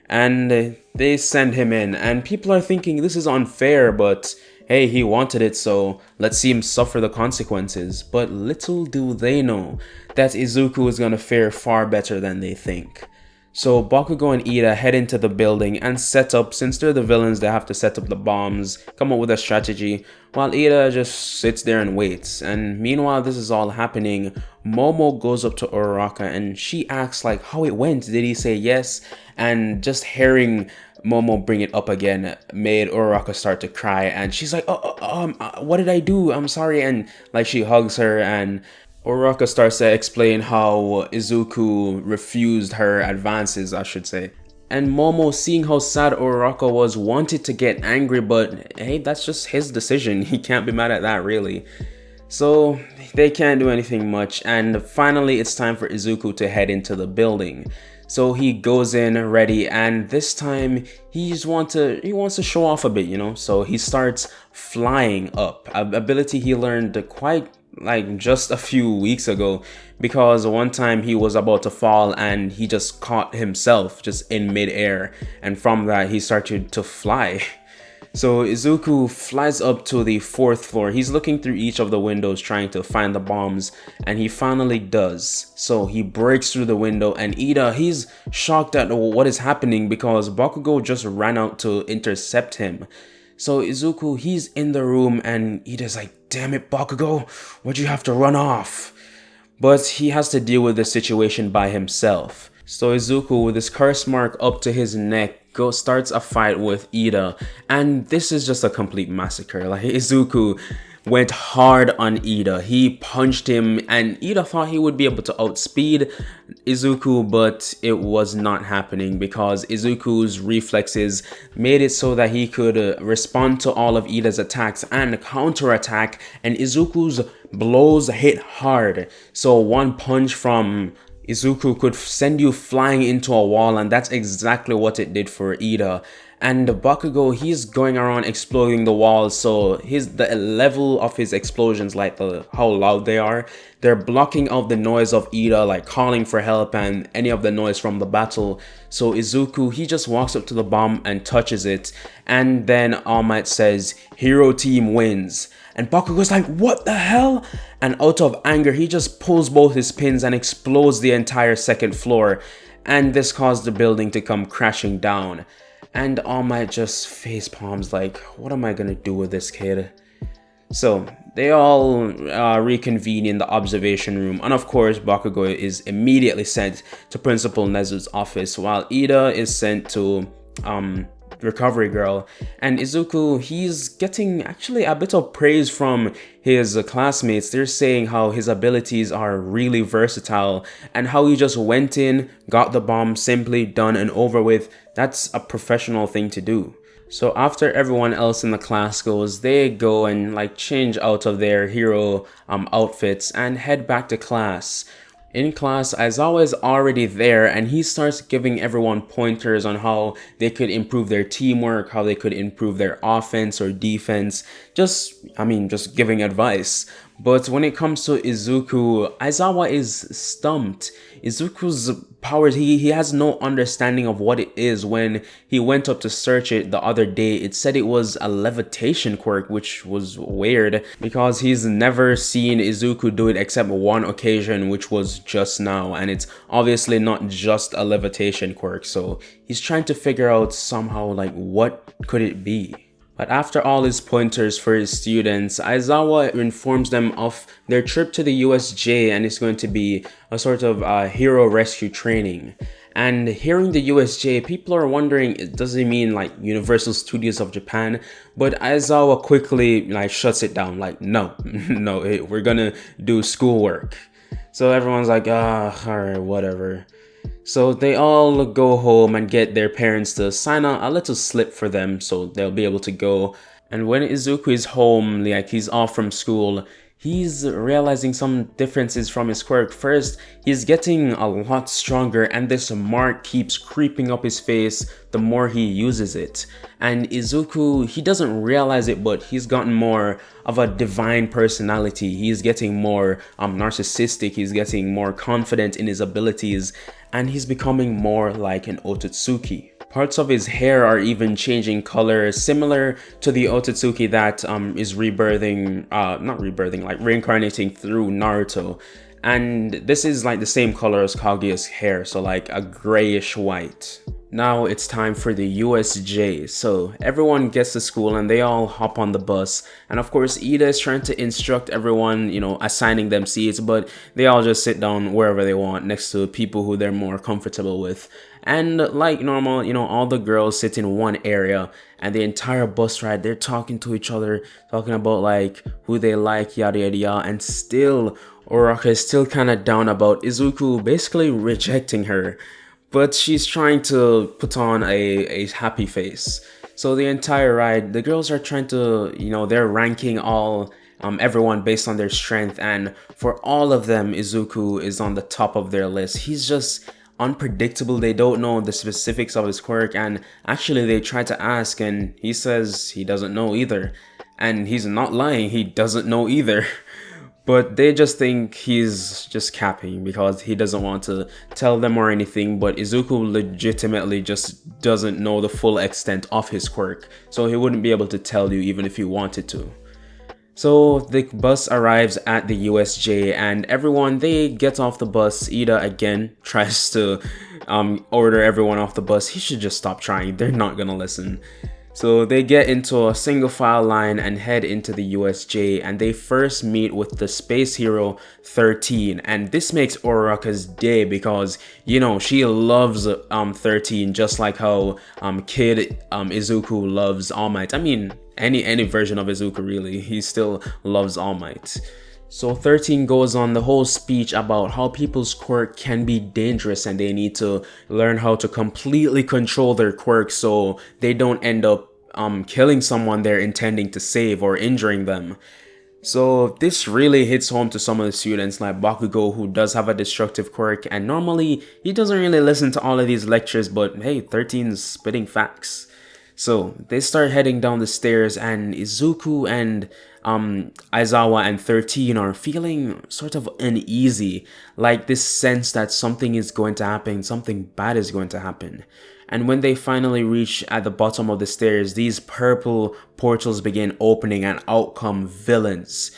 And they send him in, and people are thinking this is unfair, but hey, he wanted it, so let's see him suffer the consequences. But little do they know that Izuku is gonna fare far better than they think. So Bakugo and Ida head into the building and set up, since they're the villains, they have to set up the bombs, come up with a strategy, while Ida just sits there and waits. And meanwhile this is all happening, Momo goes up to Uraraka and she asks like how it went, did he say yes? And just hearing Momo bring it up again made Uraraka start to cry, and she's like, what did I do? I'm sorry. And like she hugs her, and Uraraka starts to explain how Izuku refused her advances, I should say. And Momo, seeing how sad Uraraka was, wanted to get angry, but hey, that's just his decision. He can't be mad at that, really. So they can't do anything much, and finally it's time for Izuku to head into the building. So he goes in ready, and this time he wants to show off a bit, you know. So he starts flying up, an ability he learned quite like just a few weeks ago, because one time he was about to fall and he just caught himself just in midair, and from that he started to fly. So Izuku flies up to the 4th floor. He's looking through each of the windows trying to find the bombs, and he finally does. So he breaks through the window, and Ida, he's shocked at what is happening because Bakugo just ran out to intercept him. So Izuku, he's in the room, and Ida's like, damn it Bakugo, why'd you have to run off? But he has to deal with the situation by himself. So Izuku, with his curse mark up to his neck, starts a fight with Ida, and this is just a complete massacre. Like, Izuku went hard on Ida. He punched him, and Ida thought he would be able to outspeed Izuku, but it was not happening because Izuku's reflexes made it so that he could respond to all of Ida's attacks and counterattack, and Izuku's blows hit hard. So one punch from Izuku could send you flying into a wall, and that's exactly what it did for Ida. And Bakugo, he's going around exploding the walls, so the level of his explosions, like how loud they are, they're blocking out the noise of Ida, like calling for help and any of the noise from the battle. So Izuku, he just walks up to the bomb and touches it, and then All Might says, hero team wins. And Bakugo's like, what the hell? And out of anger, he just pulls both his pins and explodes the entire 2nd floor. And this caused the building to come crashing down. And All Might just face palms like, what am I gonna do with this kid? So they all reconvene in the observation room. And of course, Bakugo is immediately sent to Principal Nezu's office, while Ida is sent to Recovery Girl. And Izuku, he's getting actually a bit of praise from his classmates. They're saying how his abilities are really versatile and how he just went in, got the bomb, simply done and over with. That's a professional thing to do. So after everyone else in the class goes, they go and like change out of their hero outfits and head back to class. In class, Aizawa is already there and he starts giving everyone pointers on how they could improve their teamwork, how they could improve their offense or defense. Just giving advice. But when it comes to Izuku, Aizawa is stumped. Izuku's powers, he has no understanding of what it is. When he went up to search it the other day, it said it was a levitation quirk, which was weird because he's never seen Izuku do it except one occasion, which was just now, and it's obviously not just a levitation quirk. So he's trying to figure out somehow like what could it be. But after all his pointers for his students, Aizawa informs them of their trip to the USJ, and it's going to be a sort of hero rescue training. And hearing the USJ, people are wondering, does it mean like Universal Studios of Japan? But Aizawa quickly like shuts it down, like no, no, we're gonna do schoolwork. So everyone's like, alright, whatever. So they all go home and get their parents to sign a little slip for them so they'll be able to go. And when Izuku is home, like he's off from school, he's realizing some differences from his quirk. First, he's getting a lot stronger and this mark keeps creeping up his face the more he uses it. And Izuku, he doesn't realize it, but he's gotten more of a divine personality. He's getting more narcissistic, he's getting more confident in his abilities, and he's becoming more like an Otsutsuki. Parts of his hair are even changing color, similar to the Otsutsuki that is reincarnating through Naruto. And this is like the same color as Kaguya's hair, so like a grayish white. Now it's time for the USJ. So everyone gets to school and they all hop on the bus. And of course, Ida is trying to instruct everyone, assigning them seats, but they all just sit down wherever they want next to people who they're more comfortable with. And like normal, all the girls sit in one area and the entire bus ride, they're talking to each other, talking about like who they like, yada yada yada. And still, Uraraka is still kind of down about Izuku basically rejecting her. But she's trying to put on a happy face. So the entire ride, the girls are trying to, they're ranking everyone based on their strength. And for all of them, Izuku is on the top of their list. He's just unpredictable. They don't know the specifics of his quirk. And actually they try to ask and he says he doesn't know either. And he's not lying, he doesn't know either. But they just think he's just capping because he doesn't want to tell them or anything. But Izuku legitimately just doesn't know the full extent of his quirk. So he wouldn't be able to tell you even if he wanted to. So the bus arrives at the USJ and everyone, they get off the bus. Ida again tries to order everyone off the bus. He should just stop trying. They're not gonna listen. So they get into a single file line and head into the USJ, and they first meet with the space hero 13, and this makes Uraraka's day because she loves 13 just like how kid Izuku loves All Might. I mean any version of Izuku really, he still loves All Might. So 13 goes on the whole speech about how people's quirk can be dangerous and they need to learn how to completely control their quirk so they don't end up killing someone they're intending to save or injuring them. So this really hits home to some of the students like Bakugo, who does have a destructive quirk, and normally he doesn't really listen to all of these lectures, but hey, 13's spitting facts. So they start heading down the stairs and Izuku and Aizawa and 13 are feeling sort of uneasy, like this sense that something is going to happen, something bad is going to happen. And when they finally reach at the bottom of the stairs, these purple portals begin opening and out come villains.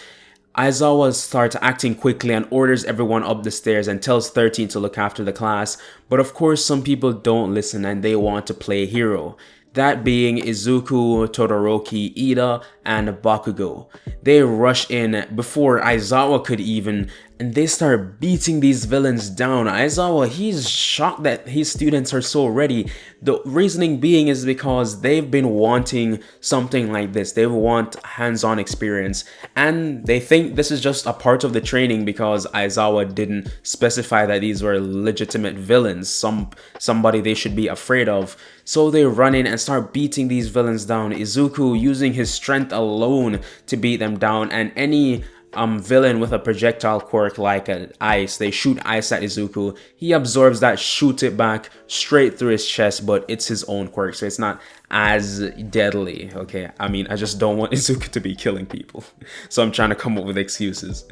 Aizawa starts acting quickly and orders everyone up the stairs and tells 13 to look after the class, but of course some people don't listen and they want to play hero. That being Izuku, Todoroki, Ida, and Bakugo. They rush in before Aizawa could even, and they start beating these villains down. Aizawa, he's shocked that his students are so ready. The reasoning being is because they've been wanting something like this. They want hands-on experience, and they think this is just a part of the training because Aizawa didn't specify that these were legitimate villains, somebody they should be afraid of. So they run in and start beating these villains down. Izuku using his strength alone to beat them down, and any villain with a projectile quirk like an ice. They shoot ice at Izuku. He absorbs that, shoots it back straight through his chest, but it's his own quirk, so it's not as deadly. Okay, I mean, I just don't want Izuku to be killing people, so I'm trying to come up with excuses.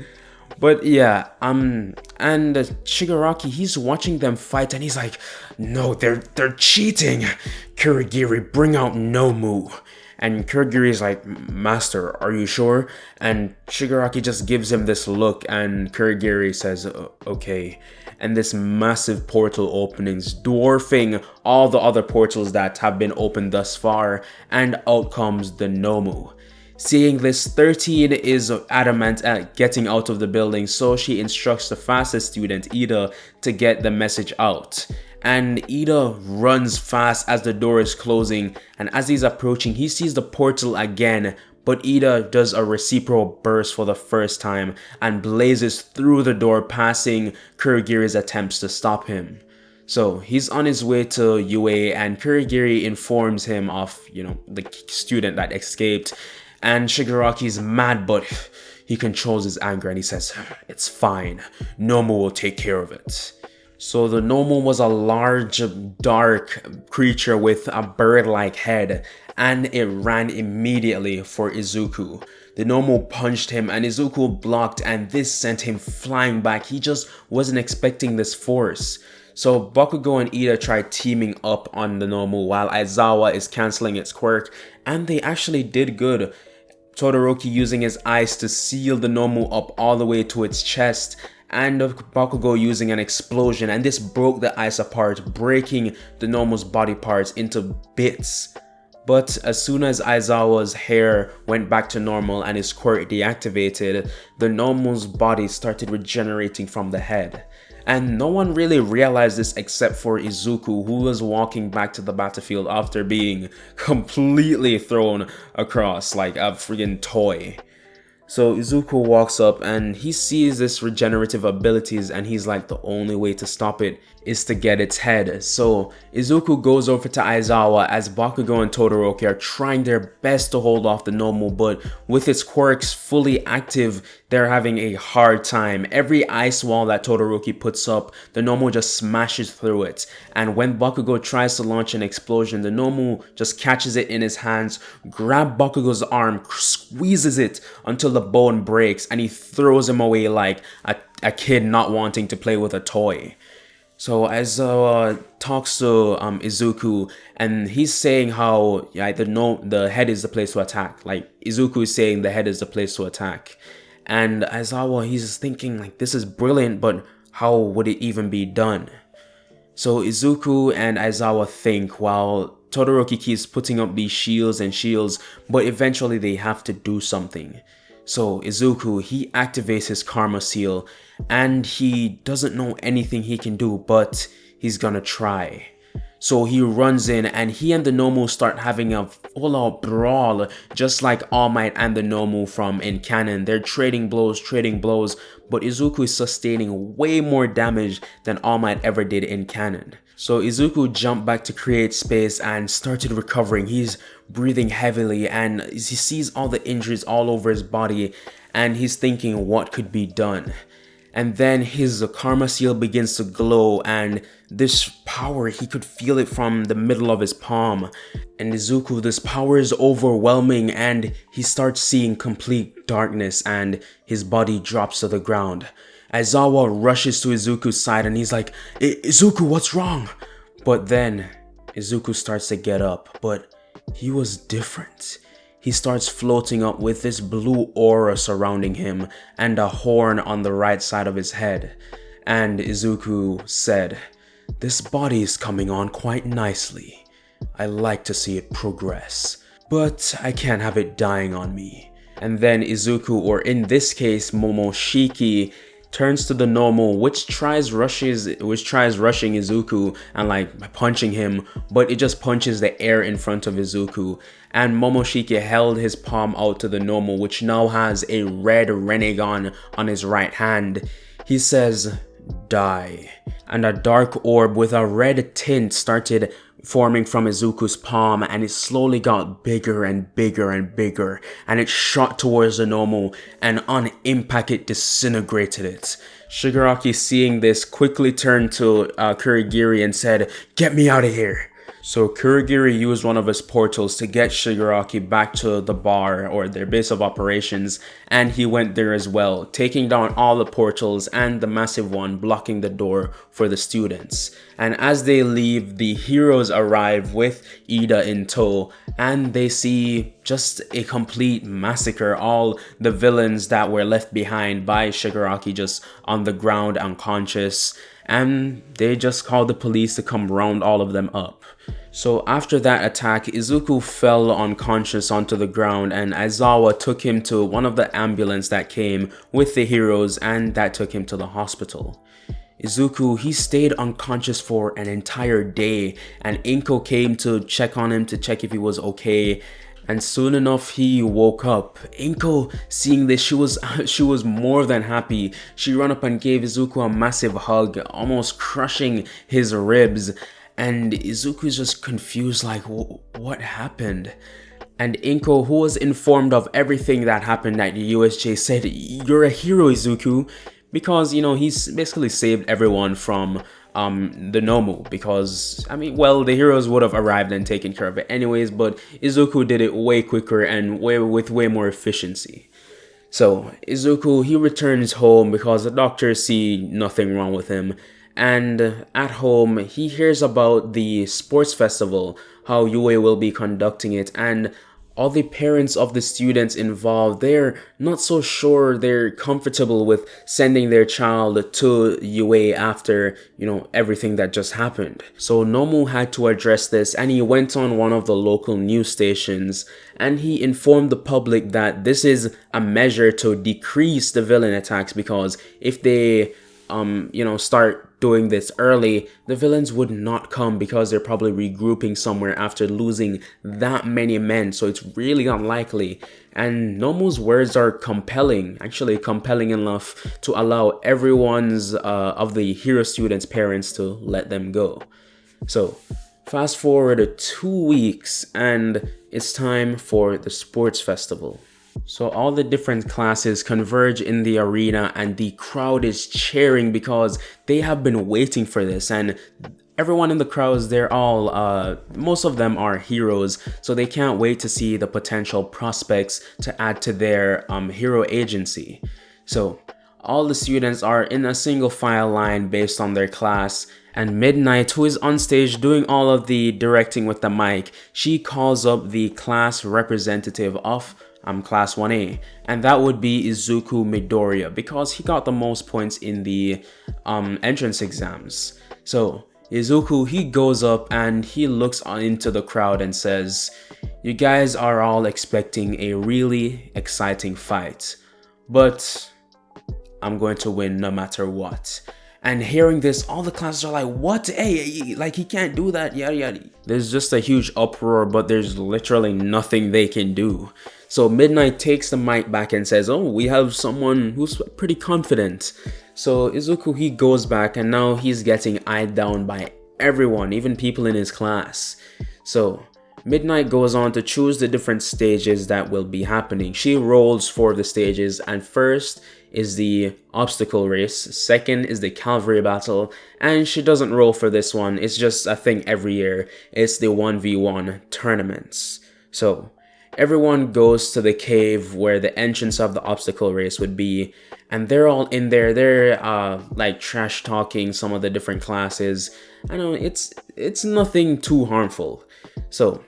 But yeah, and Shigaraki, he's watching them fight and he's like, no, they're cheating. Kurogiri, bring out Nomu. And Kurogiri is like, master, are you sure? And Shigaraki just gives him this look and Kurogiri says, okay. And this massive portal opens, dwarfing all the other portals that have been opened thus far, and out comes the Nomu. Seeing this, 13 is adamant at getting out of the building, so she instructs the fastest student, Ida, to get the message out. And Ida runs fast as the door is closing, and as he's approaching, he sees the portal again, but Ida does a reciprocal burst for the first time and blazes through the door, passing Kurogiri's attempts to stop him. So he's on his way to UA, and Kurogiri informs him of, the student that escaped. And Shigaraki's mad, but he controls his anger and he says, it's fine, Nomu will take care of it. So the Nomu was a large, dark creature with a bird-like head, and it ran immediately for Izuku. The Nomu punched him and Izuku blocked, and this sent him flying back. He just wasn't expecting this force. So Bakugo and Ida tried teaming up on the Nomu while Aizawa is cancelling its quirk, and they actually did good. Todoroki using his ice to seal the Nomu up all the way to its chest, and Bakugo using an explosion, and this broke the ice apart, breaking the Nomu's body parts into bits. But as soon as Aizawa's hair went back to normal and his quirk deactivated, the Nomu's body started regenerating from the head. And no one really realized this except for Izuku, who was walking back to the battlefield after being completely thrown across like a friggin' toy. So Izuku walks up and he sees this regenerative abilities, and he's like, the only way to stop it is to get its head. So Izuku goes over to Aizawa as Bakugo and Todoroki are trying their best to hold off the Nomu, but with its quirks fully active, they're having a hard time. Every ice wall that Todoroki puts up, the Nomu just smashes through it. And when Bakugo tries to launch an explosion, the Nomu just catches it in his hands, grabs Bakugo's arm, squeezes it until the bone breaks, and he throws him away like a kid not wanting to play with a toy. So Aizawa talks to Izuku, and he's saying how the head is the place to attack. Like Izuku is saying the head is the place to attack. And Aizawa, he's thinking like, this is brilliant, but how would it even be done? So Izuku and Aizawa think while Todoroki keeps putting up these shields, but eventually they have to do something. So Izuku, he activates his karma seal, and he doesn't know anything he can do, but he's gonna try. So he runs in, and he and the Nomu start having a full-out brawl, just like All Might and the Nomu from in canon. They're trading blows, but Izuku is sustaining way more damage than All Might ever did in canon. So Izuku jumped back to create space and started recovering. He's breathing heavily, and he sees all the injuries all over his body, and he's thinking what could be done. And then his karma seal begins to glow, and this power, he could feel it from the middle of his palm. And Izuku, this power is overwhelming, and he starts seeing complete darkness, and his body drops to the ground. Aizawa rushes to Izuku's side, and he's like, Izuku, what's wrong? But then Izuku starts to get up, but he was different. He starts floating up with this blue aura surrounding him and a horn on the right side of his head. And Izuku said, this body is coming on quite nicely. I like to see it progress, but I can't have it dying on me. And then Izuku, or in this case Momoshiki, turns to the Nomu, which tries rushing Izuku and like punching him, but it just punches the air in front of Izuku. And Momoshiki held his palm out to the Nomu, which now has a red Renegon on his right hand. He says, die. and a dark orb with a red tint started forming from Izuku's palm, and it slowly got bigger and bigger and bigger, and it shot towards the nomu, and on impact it disintegrated it. Shigaraki, seeing this, quickly turned to Kurogiri and said, "Get me out of here." So Kurogiri used one of his portals to get Shigaraki back to the bar, or their base of operations, and he went there as well, taking down all the portals and the massive one blocking the door for the students. And as they leave, the heroes arrive with Ida in tow, and they see just a complete massacre. All the villains that were left behind by Shigaraki just on the ground unconscious, and they just called the police to come round all of them up. So after that attack, Izuku fell unconscious onto the ground, and Aizawa took him to one of the ambulance that came with the heroes, and that took him to the hospital. Izuku, he stayed unconscious for an entire day, and Inko came to check on him to check if he was okay. And soon enough, he woke up. Inko, seeing this, she was more than happy. She ran up and gave Izuku a massive hug, almost crushing his ribs. And Izuku's just confused, like, what happened? And Inko, who was informed of everything that happened at the USJ, said, "You're a hero, Izuku." Because, you know, he's basically saved everyone from the nomu, because I mean, well, the heroes would have arrived and taken care of it anyways, but Izuku did it way quicker and with way more efficiency. So Izuku, he returns home because the doctors see nothing wrong with him, and at home he hears about the sports festival, how UA will be conducting it, and all the parents of the students involved, they're not so sure they're comfortable with sending their child to UA after, you know, everything that just happened. So Nomu had to address this, and he went on one of the local news stations and he informed the public that this is a measure to decrease the villain attacks, because if they start doing this early, the villains would not come because they're probably regrouping somewhere after losing that many men, so it's really unlikely. And Nomu's words are compelling, actually compelling enough to allow everyone's of the hero students' parents to let them go. So fast forward 2 weeks and it's time for the sports festival. So all the different classes converge in the arena and the crowd is cheering because they have been waiting for this, and everyone in the crowds, they're all, most of them are heroes, so they can't wait to see the potential prospects to add to their hero agency. So all the students are in a single file line based on their class, and Midnight, who is on stage doing all of the directing with the mic, she calls up the class representative of class 1A, and that would be Izuku Midoriya, because he got the most points in the entrance exams. So Izuku, he goes up and he looks into the crowd and says, "You guys are all expecting a really exciting fight, but I'm going to win no matter what." And hearing this, all the classes are like, "What? Hey, like, he can't do that, yada yada." There's just a huge uproar, but there's literally nothing they can do. So Midnight takes the mic back and says, "Oh, we have someone who's pretty confident." So Izuku, he goes back and now he's getting eyed down by everyone, even people in his class. So Midnight goes on to choose the different stages that will be happening. She rolls 4 of the stages, and first is the obstacle race, second is the Calvary battle, and she doesn't roll for this one, it's just a thing every year. It's the 1v1 tournaments. So everyone goes to the cave where the entrance of the obstacle race would be, and they're all in there. They're like trash talking some of the different classes. I know it's nothing too harmful. So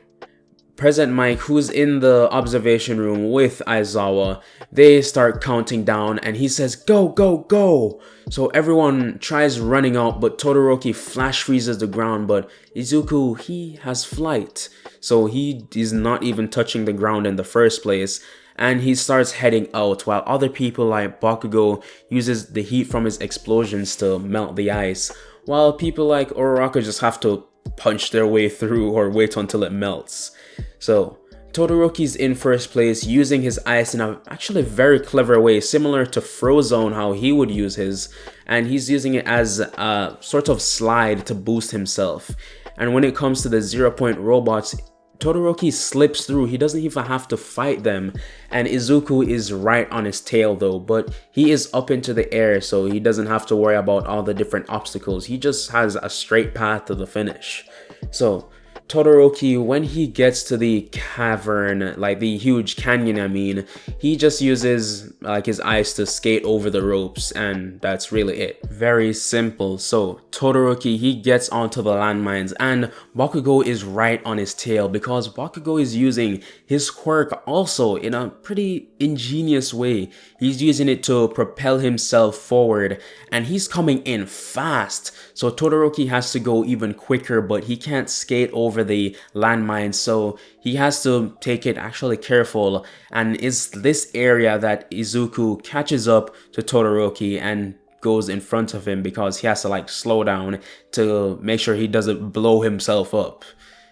President Mike, who's in the observation room with Aizawa, they start counting down and he says, "Go, go, go!" So everyone tries running out, but Todoroki flash freezes the ground, but Izuku, he has flight, so he is not even touching the ground in the first place, and he starts heading out while other people like Bakugo uses the heat from his explosions to melt the ice, while people like Uraraka just have to punch their way through or wait until it melts. So Todoroki's in first place, using his ice in a actually very clever way, similar to Frozone, how he would use his, and he's using it as a sort of slide to boost himself. And when it comes to the 0-point robots, Todoroki slips through. He doesn't even have to fight them, and Izuku is right on his tail though, but he is up into the air, so he doesn't have to worry about all the different obstacles. He just has a straight path to the finish. So Todoroki, when he gets to the cavern, like the huge canyon I mean, he just uses like his eyes to skate over the ropes, and that's really it. Very simple. So Todoroki, he gets onto the landmines, and Bakugo is right on his tail because Bakugo is using his quirk also in a pretty ingenious way. He's using it to propel himself forward, and he's coming in fast. So Todoroki has to go even quicker, but he can't skate over the landmine, so he has to take it actually careful. And it's this area that Izuku catches up to Todoroki and goes in front of him because he has to like slow down to make sure he doesn't blow himself up.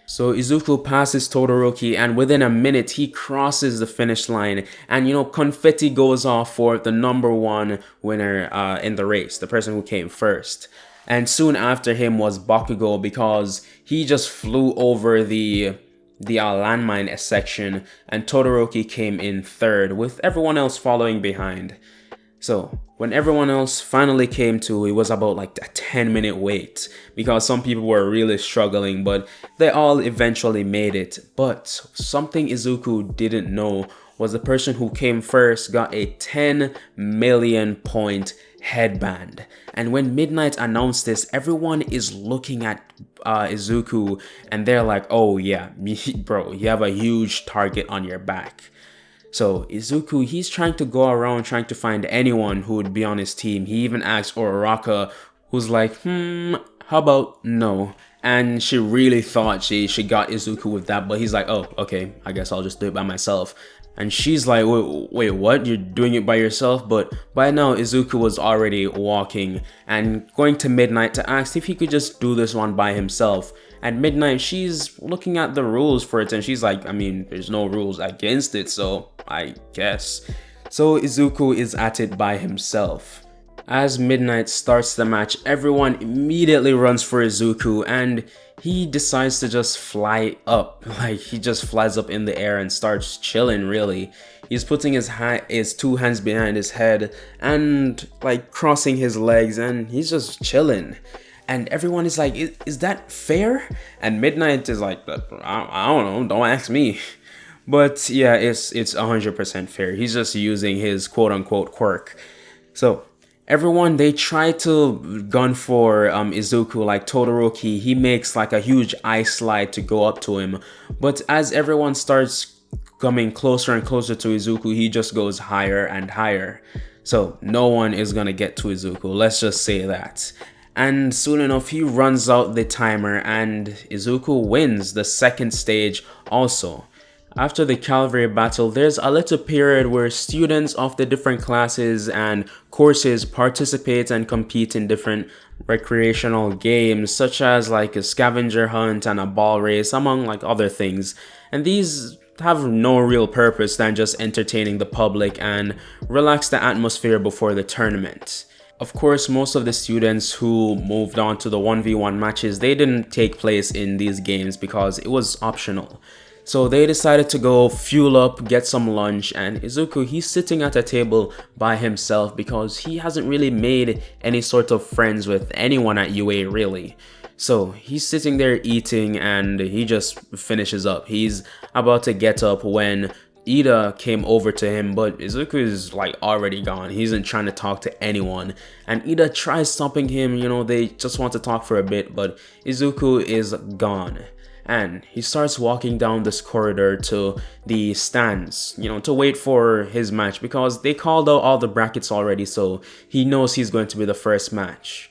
So Izuku passes Todoroki, and within a minute he crosses the finish line, and confetti goes off for the #1 winner in the race, the person who came first. And soon after him was Bakugo because he just flew over the landmine section, and Todoroki came in third with everyone else following behind. So when everyone else finally came to, it was about like a 10-minute wait because some people were really struggling, but they all eventually made it. But something Izuku didn't know was the person who came first got a 10 million point headband. And when Midnight announced this, everyone is looking at Izuku and they're like, oh yeah, bro, you have a huge target on your back. So Izuku, he's trying to go around trying to find anyone who would be on his team. He even asks Uraraka, who's like, how about no? And she really thought she got Izuku with that, but he's like, oh, okay, I guess I'll just do it by myself. And she's like, wait, what? You're doing it by yourself? But by now, Izuku was already walking and going to Midnight to ask if he could just do this one by himself. At Midnight, she's looking at the rules for it, and she's like, I mean, there's no rules against it, so I guess. So Izuku is at it by himself. As Midnight starts the match, everyone immediately runs for Izuku, and he decides to just fly up. Like, he just flies up in the air and starts chilling, really. He's putting his two hands behind his head and like crossing his legs, and he's just chilling. And everyone is like, is that fair? And Midnight is like, I don't know, don't ask me. But yeah, it's 100% fair. He's just using his quote-unquote quirk. So everyone, they try to gun for Izuku, like Todoroki. He makes like a huge ice slide to go up to him. But as everyone starts coming closer and closer to Izuku, he just goes higher and higher. So no one is gonna get to Izuku, let's just say that. And soon enough, he runs out the timer and Izuku wins the second stage also. After the Calvary battle, there's a little period where students of the different classes and courses participate and compete in different recreational games, such as like a scavenger hunt and a ball race, among like other things. And these have no real purpose than just entertaining the public and relax the atmosphere before the tournament. Of course, most of the students who moved on to the 1v1 matches, they didn't take place in these games because it was optional. So they decided to go fuel up, get some lunch, and Izuku, he's sitting at a table by himself because he hasn't really made any sort of friends with anyone at UA really. So he's sitting there eating and he just finishes up. He's about to get up when Ida came over to him, but Izuku is like already gone. He isn't trying to talk to anyone, and Ida tries stopping him. They just want to talk for a bit, but Izuku is gone. And he starts walking down this corridor to the stands, to wait for his match because they called out all the brackets already, so he knows he's going to be the first match.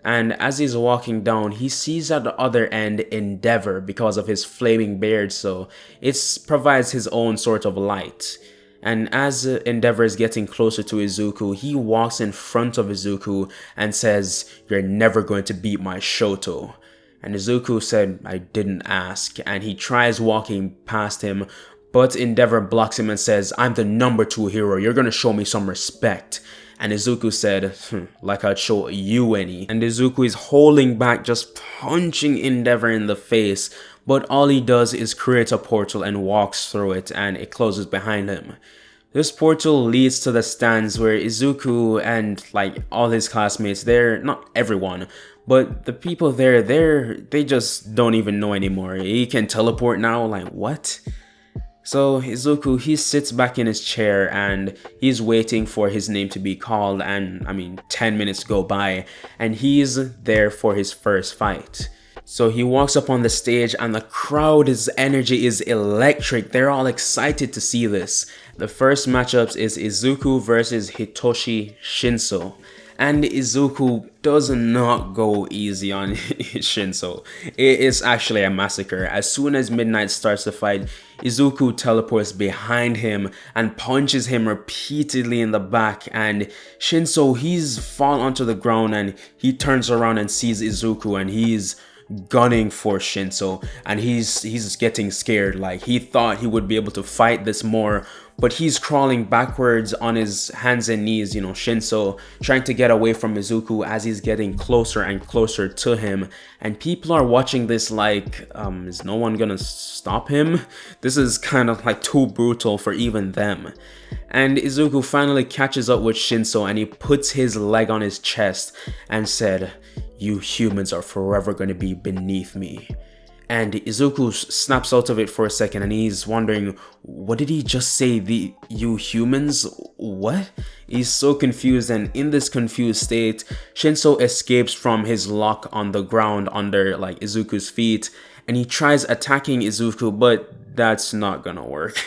And as he's walking down, he sees at the other end Endeavor because of his flaming beard, so it provides his own sort of light. And as Endeavor is getting closer to Izuku, he walks in front of Izuku and says, "You're never going to beat my Shoto." And Izuku said, "I didn't ask," and he tries walking past him, But Endeavor blocks him and says, I'm the #2 hero, you're gonna show me some respect. And Izuku said, like I'd show you any. And Izuku is holding back, just punching Endeavor in the face. But all he does is create a portal and walks through it, and it closes behind him. This portal leads to the stands where Izuku and like all his classmates, they're not everyone, but the people there, they just don't even know anymore. He can teleport now, like what? So Izuku, he sits back in his chair and he's waiting for his name to be called, and 10 minutes go by and he's there for his first fight. So he walks up on the stage and the crowd's energy is electric. They're all excited to see this. The first matchups is Izuku versus Hitoshi Shinso. And Izuku does not go easy on Shinso. It is actually a massacre. As soon as Midnight starts the fight, Izuku teleports behind him and punches him repeatedly in the back, and Shinso, he's fall onto the ground and he turns around and sees Izuku and he's gunning for Shinso, and he's getting scared. Like he thought he would be able to fight this more, but he's crawling backwards on his hands and knees, Shinso trying to get away from Izuku as he's getting closer and closer to him. And people are watching this like, is no one gonna stop him? This is kind of like too brutal for even them. And Izuku finally catches up with Shinso and he puts his leg on his chest and said, "You humans are forever going to be beneath me." And Izuku snaps out of it for a second and he's wondering, what did he just say? You humans? What? He's so confused, and in this confused state, Shinso escapes from his lock on the ground under like Izuku's feet, and he tries attacking Izuku, but that's not gonna work.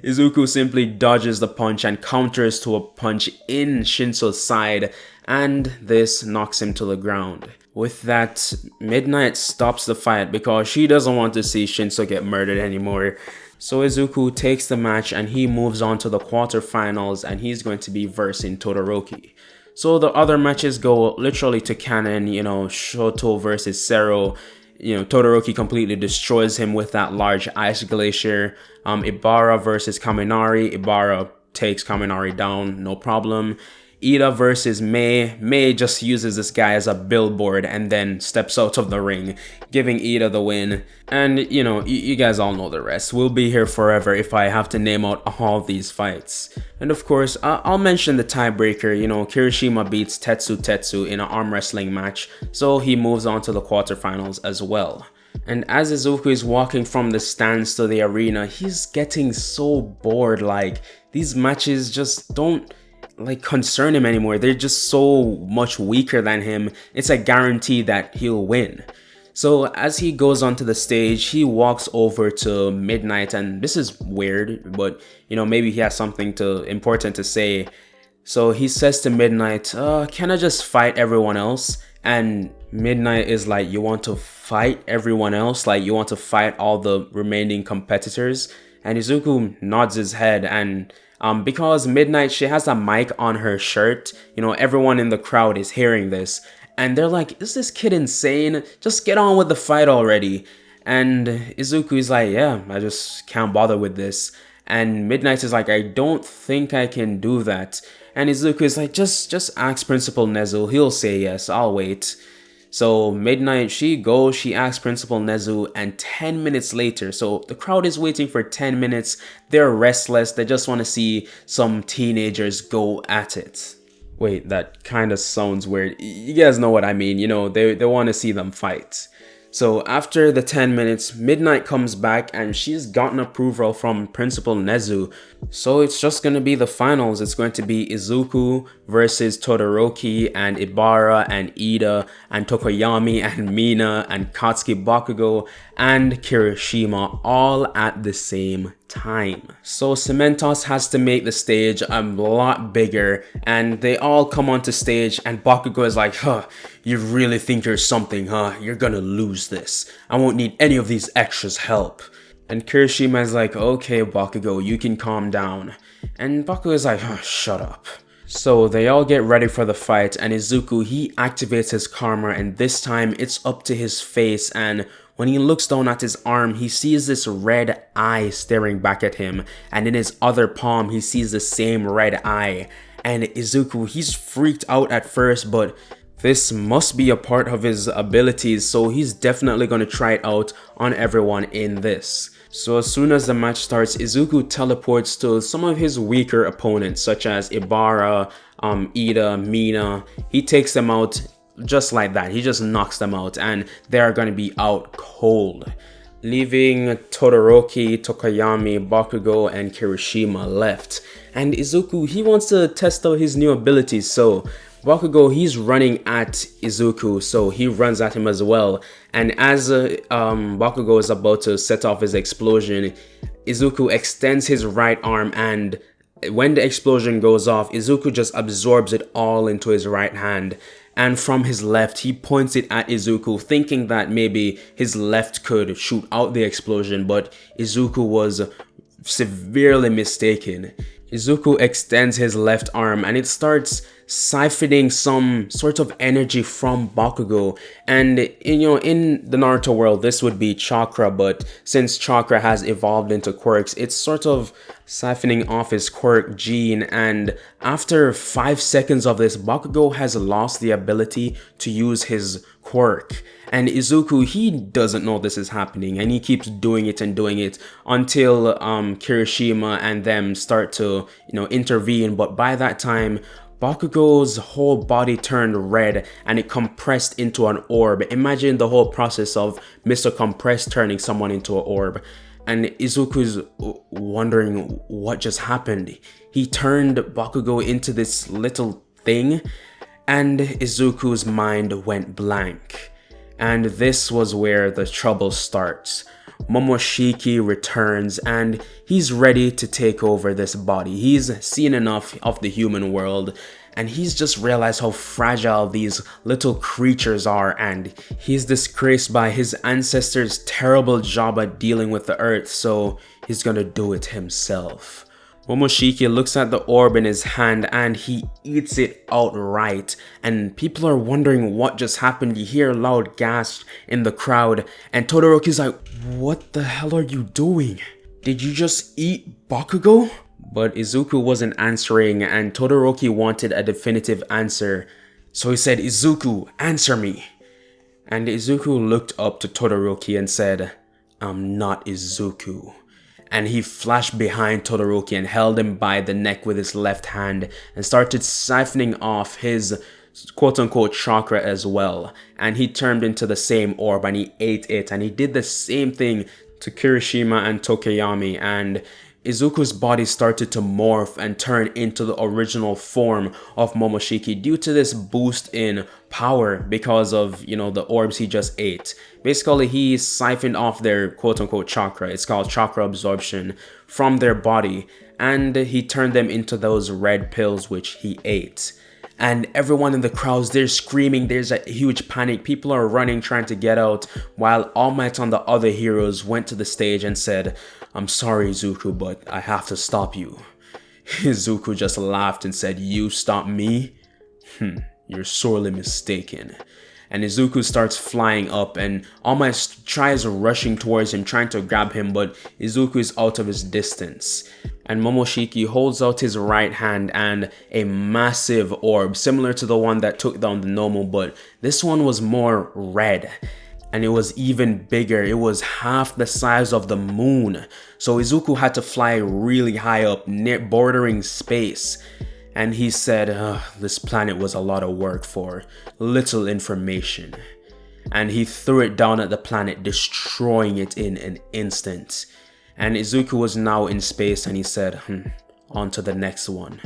Izuku simply dodges the punch and counters to a punch in Shinso's side, and this knocks him to the ground. With that, Midnight stops the fight because she doesn't want to see Shinso get murdered anymore. So Izuku takes the match and he moves on to the quarterfinals, and he's going to be versing Todoroki. So the other matches go literally to canon, Shoto versus Sero. Todoroki completely destroys him with that large ice glacier. Ibara versus Kaminari. Ibara takes Kaminari down, no problem. Ida versus Mei. Mei just uses this guy as a billboard and then steps out of the ring, giving Ida the win. And you guys all know the rest. We'll be here forever if I have to name out all these fights. And of course, I'll mention the tiebreaker. Kirishima beats Tetsu in an arm wrestling match, so he moves on to the quarterfinals as well. And as Izuku is walking from the stands to the arena, he's getting so bored. Like, these matches just don't concern him anymore. They're just so much weaker than him. It's a guarantee that he'll win. So as he goes onto the stage, he walks over to Midnight, and this is weird, but maybe he has something important to say. So he says to Midnight, can I just fight everyone else? And Midnight is like, you want to fight everyone else? Like, you want to fight all the remaining competitors? And Izuku nods his head, and because Midnight, she has a mic on her shirt, everyone in the crowd is hearing this, and they're like, is this kid insane? Just get on with the fight already. And Izuku is like, yeah, I just can't bother with this. And Midnight is like, I don't think I can do that. And Izuku is like, just ask Principal Nezu, he'll say yes, I'll wait. So Midnight, she asks Principal Nezu, and 10 minutes later, so the crowd is waiting for 10 minutes, they're restless, they just want to see some teenagers go at it. Wait, that kind of sounds weird. You guys know what I mean, they want to see them fight. So after the 10 minutes, Midnight comes back and she's gotten approval from Principal Nezu. So it's just going to be the finals. It's going to be Izuku versus Todoroki and Ibara and Ida and Tokoyami and Mina and Katsuki Bakugo and Kirishima all at the same time. So Cementos has to make the stage a lot bigger, and they all come onto stage and Bakugo is like, you really think you're something, huh? You're gonna lose this. I won't need any of these extras' help. And Kirishima is like, okay Bakugo, you can calm down. And Bakugo is like, shut up. So they all get ready for the fight, and Izuku, he activates his karma, and this time it's up to his face, and when he looks down at his arm, he sees this red eye staring back at him, and in his other palm he sees the same red eye. And Izuku, he's freaked out at first, but this must be a part of his abilities, so he's definitely going to try it out on everyone in this. So as soon as the match starts, Izuku teleports to some of his weaker opponents such as Ibara, Ida, Mina. He takes them out just like that. He just knocks them out and they are going to be out cold, leaving Todoroki, Tokoyami, Bakugo, and Kirishima left. And Izuku, he wants to test out his new abilities, so Bakugo, he's running at Izuku, so he runs at him as well. And as Bakugo is about to set off his explosion, Izuku extends his right arm, and when the explosion goes off, Izuku just absorbs it all into his right hand. And from his left, he points it at Izuku, thinking that maybe his left could shoot out the explosion, but Izuku was severely mistaken. Izuku extends his left arm and it starts siphoning some sort of energy from Bakugo. And in the Naruto world, this would be chakra, but since chakra has evolved into quirks, it's sort of siphoning off his quirk gene. And after 5 seconds of this, Bakugo has lost the ability to use his quirk. And Izuku, he doesn't know this is happening, and he keeps doing it until Kirishima and them start to intervene. But by that time, Bakugo's whole body turned red and it compressed into an orb. Imagine the whole process of Mr. Compress turning someone into an orb. And Izuku's wondering what just happened. He turned Bakugo into this little thing, and Izuku's mind went blank. And this was where the trouble starts. Momoshiki returns and he's ready to take over this body. He's seen enough of the human world and he's just realized how fragile these little creatures are, and he's disgraced by his ancestors' terrible job at dealing with the earth, so he's gonna do it himself. Momoshiki looks at the orb in his hand and he eats it outright, and people are wondering what just happened. You hear loud gasps in the crowd and Todoroki's like, "What the hell are you doing? Did you just eat Bakugo?" But Izuku wasn't answering and Todoroki wanted a definitive answer, so he said, "Izuku, answer me." And Izuku looked up to Todoroki and said, "I'm not Izuku." And he flashed behind Todoroki and held him by the neck with his left hand and started siphoning off his quote-unquote chakra as well. And he turned into the same orb and he ate it, and he did the same thing to Kirishima and Tokoyami, and Izuku's body started to morph and turn into the original form of Momoshiki due to this boost in power because of, the orbs he just ate. Basically, he siphoned off their quote-unquote chakra, it's called chakra absorption, from their body, and he turned them into those red pills which he ate. And everyone in the crowds, they're screaming, there's a huge panic, people are running trying to get out, while All Might and the other heroes went to the stage and said, "I'm sorry Izuku, but I have to stop you." Izuku just laughed and said, "You stop me? You're sorely mistaken." And Izuku starts flying up and All Might tries rushing towards him, trying to grab him, but Izuku is out of his distance. And Momoshiki holds out his right hand and a massive orb, similar to the one that took down the nomu, but this one was more red. And it was even bigger. It was half the size of the moon. So Izuku had to fly really high up, bordering space. And he said, this planet was a lot of work for little information. And he threw it down at the planet, destroying it in an instant. And Izuku was now in space and he said, on to the next one.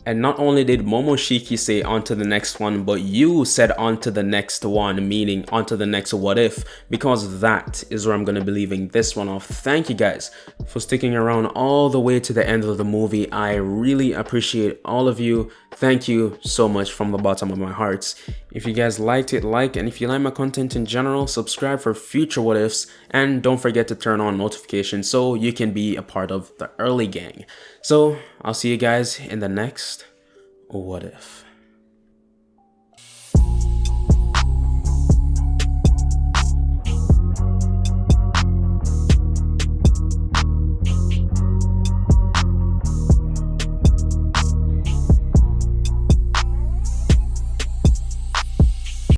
And not only did Momoshiki say on to the next one, but you said on to the next one, meaning on to the next what if, because that is where I'm going to be leaving this one off. Thank you guys for sticking around all the way to the end of the movie. I really appreciate all of you. Thank you so much from the bottom of my heart. If you guys liked it, like, and if you like my content in general, subscribe for future what ifs, and don't forget to turn on notifications so you can be a part of the early gang. So I'll see you guys in the next What if?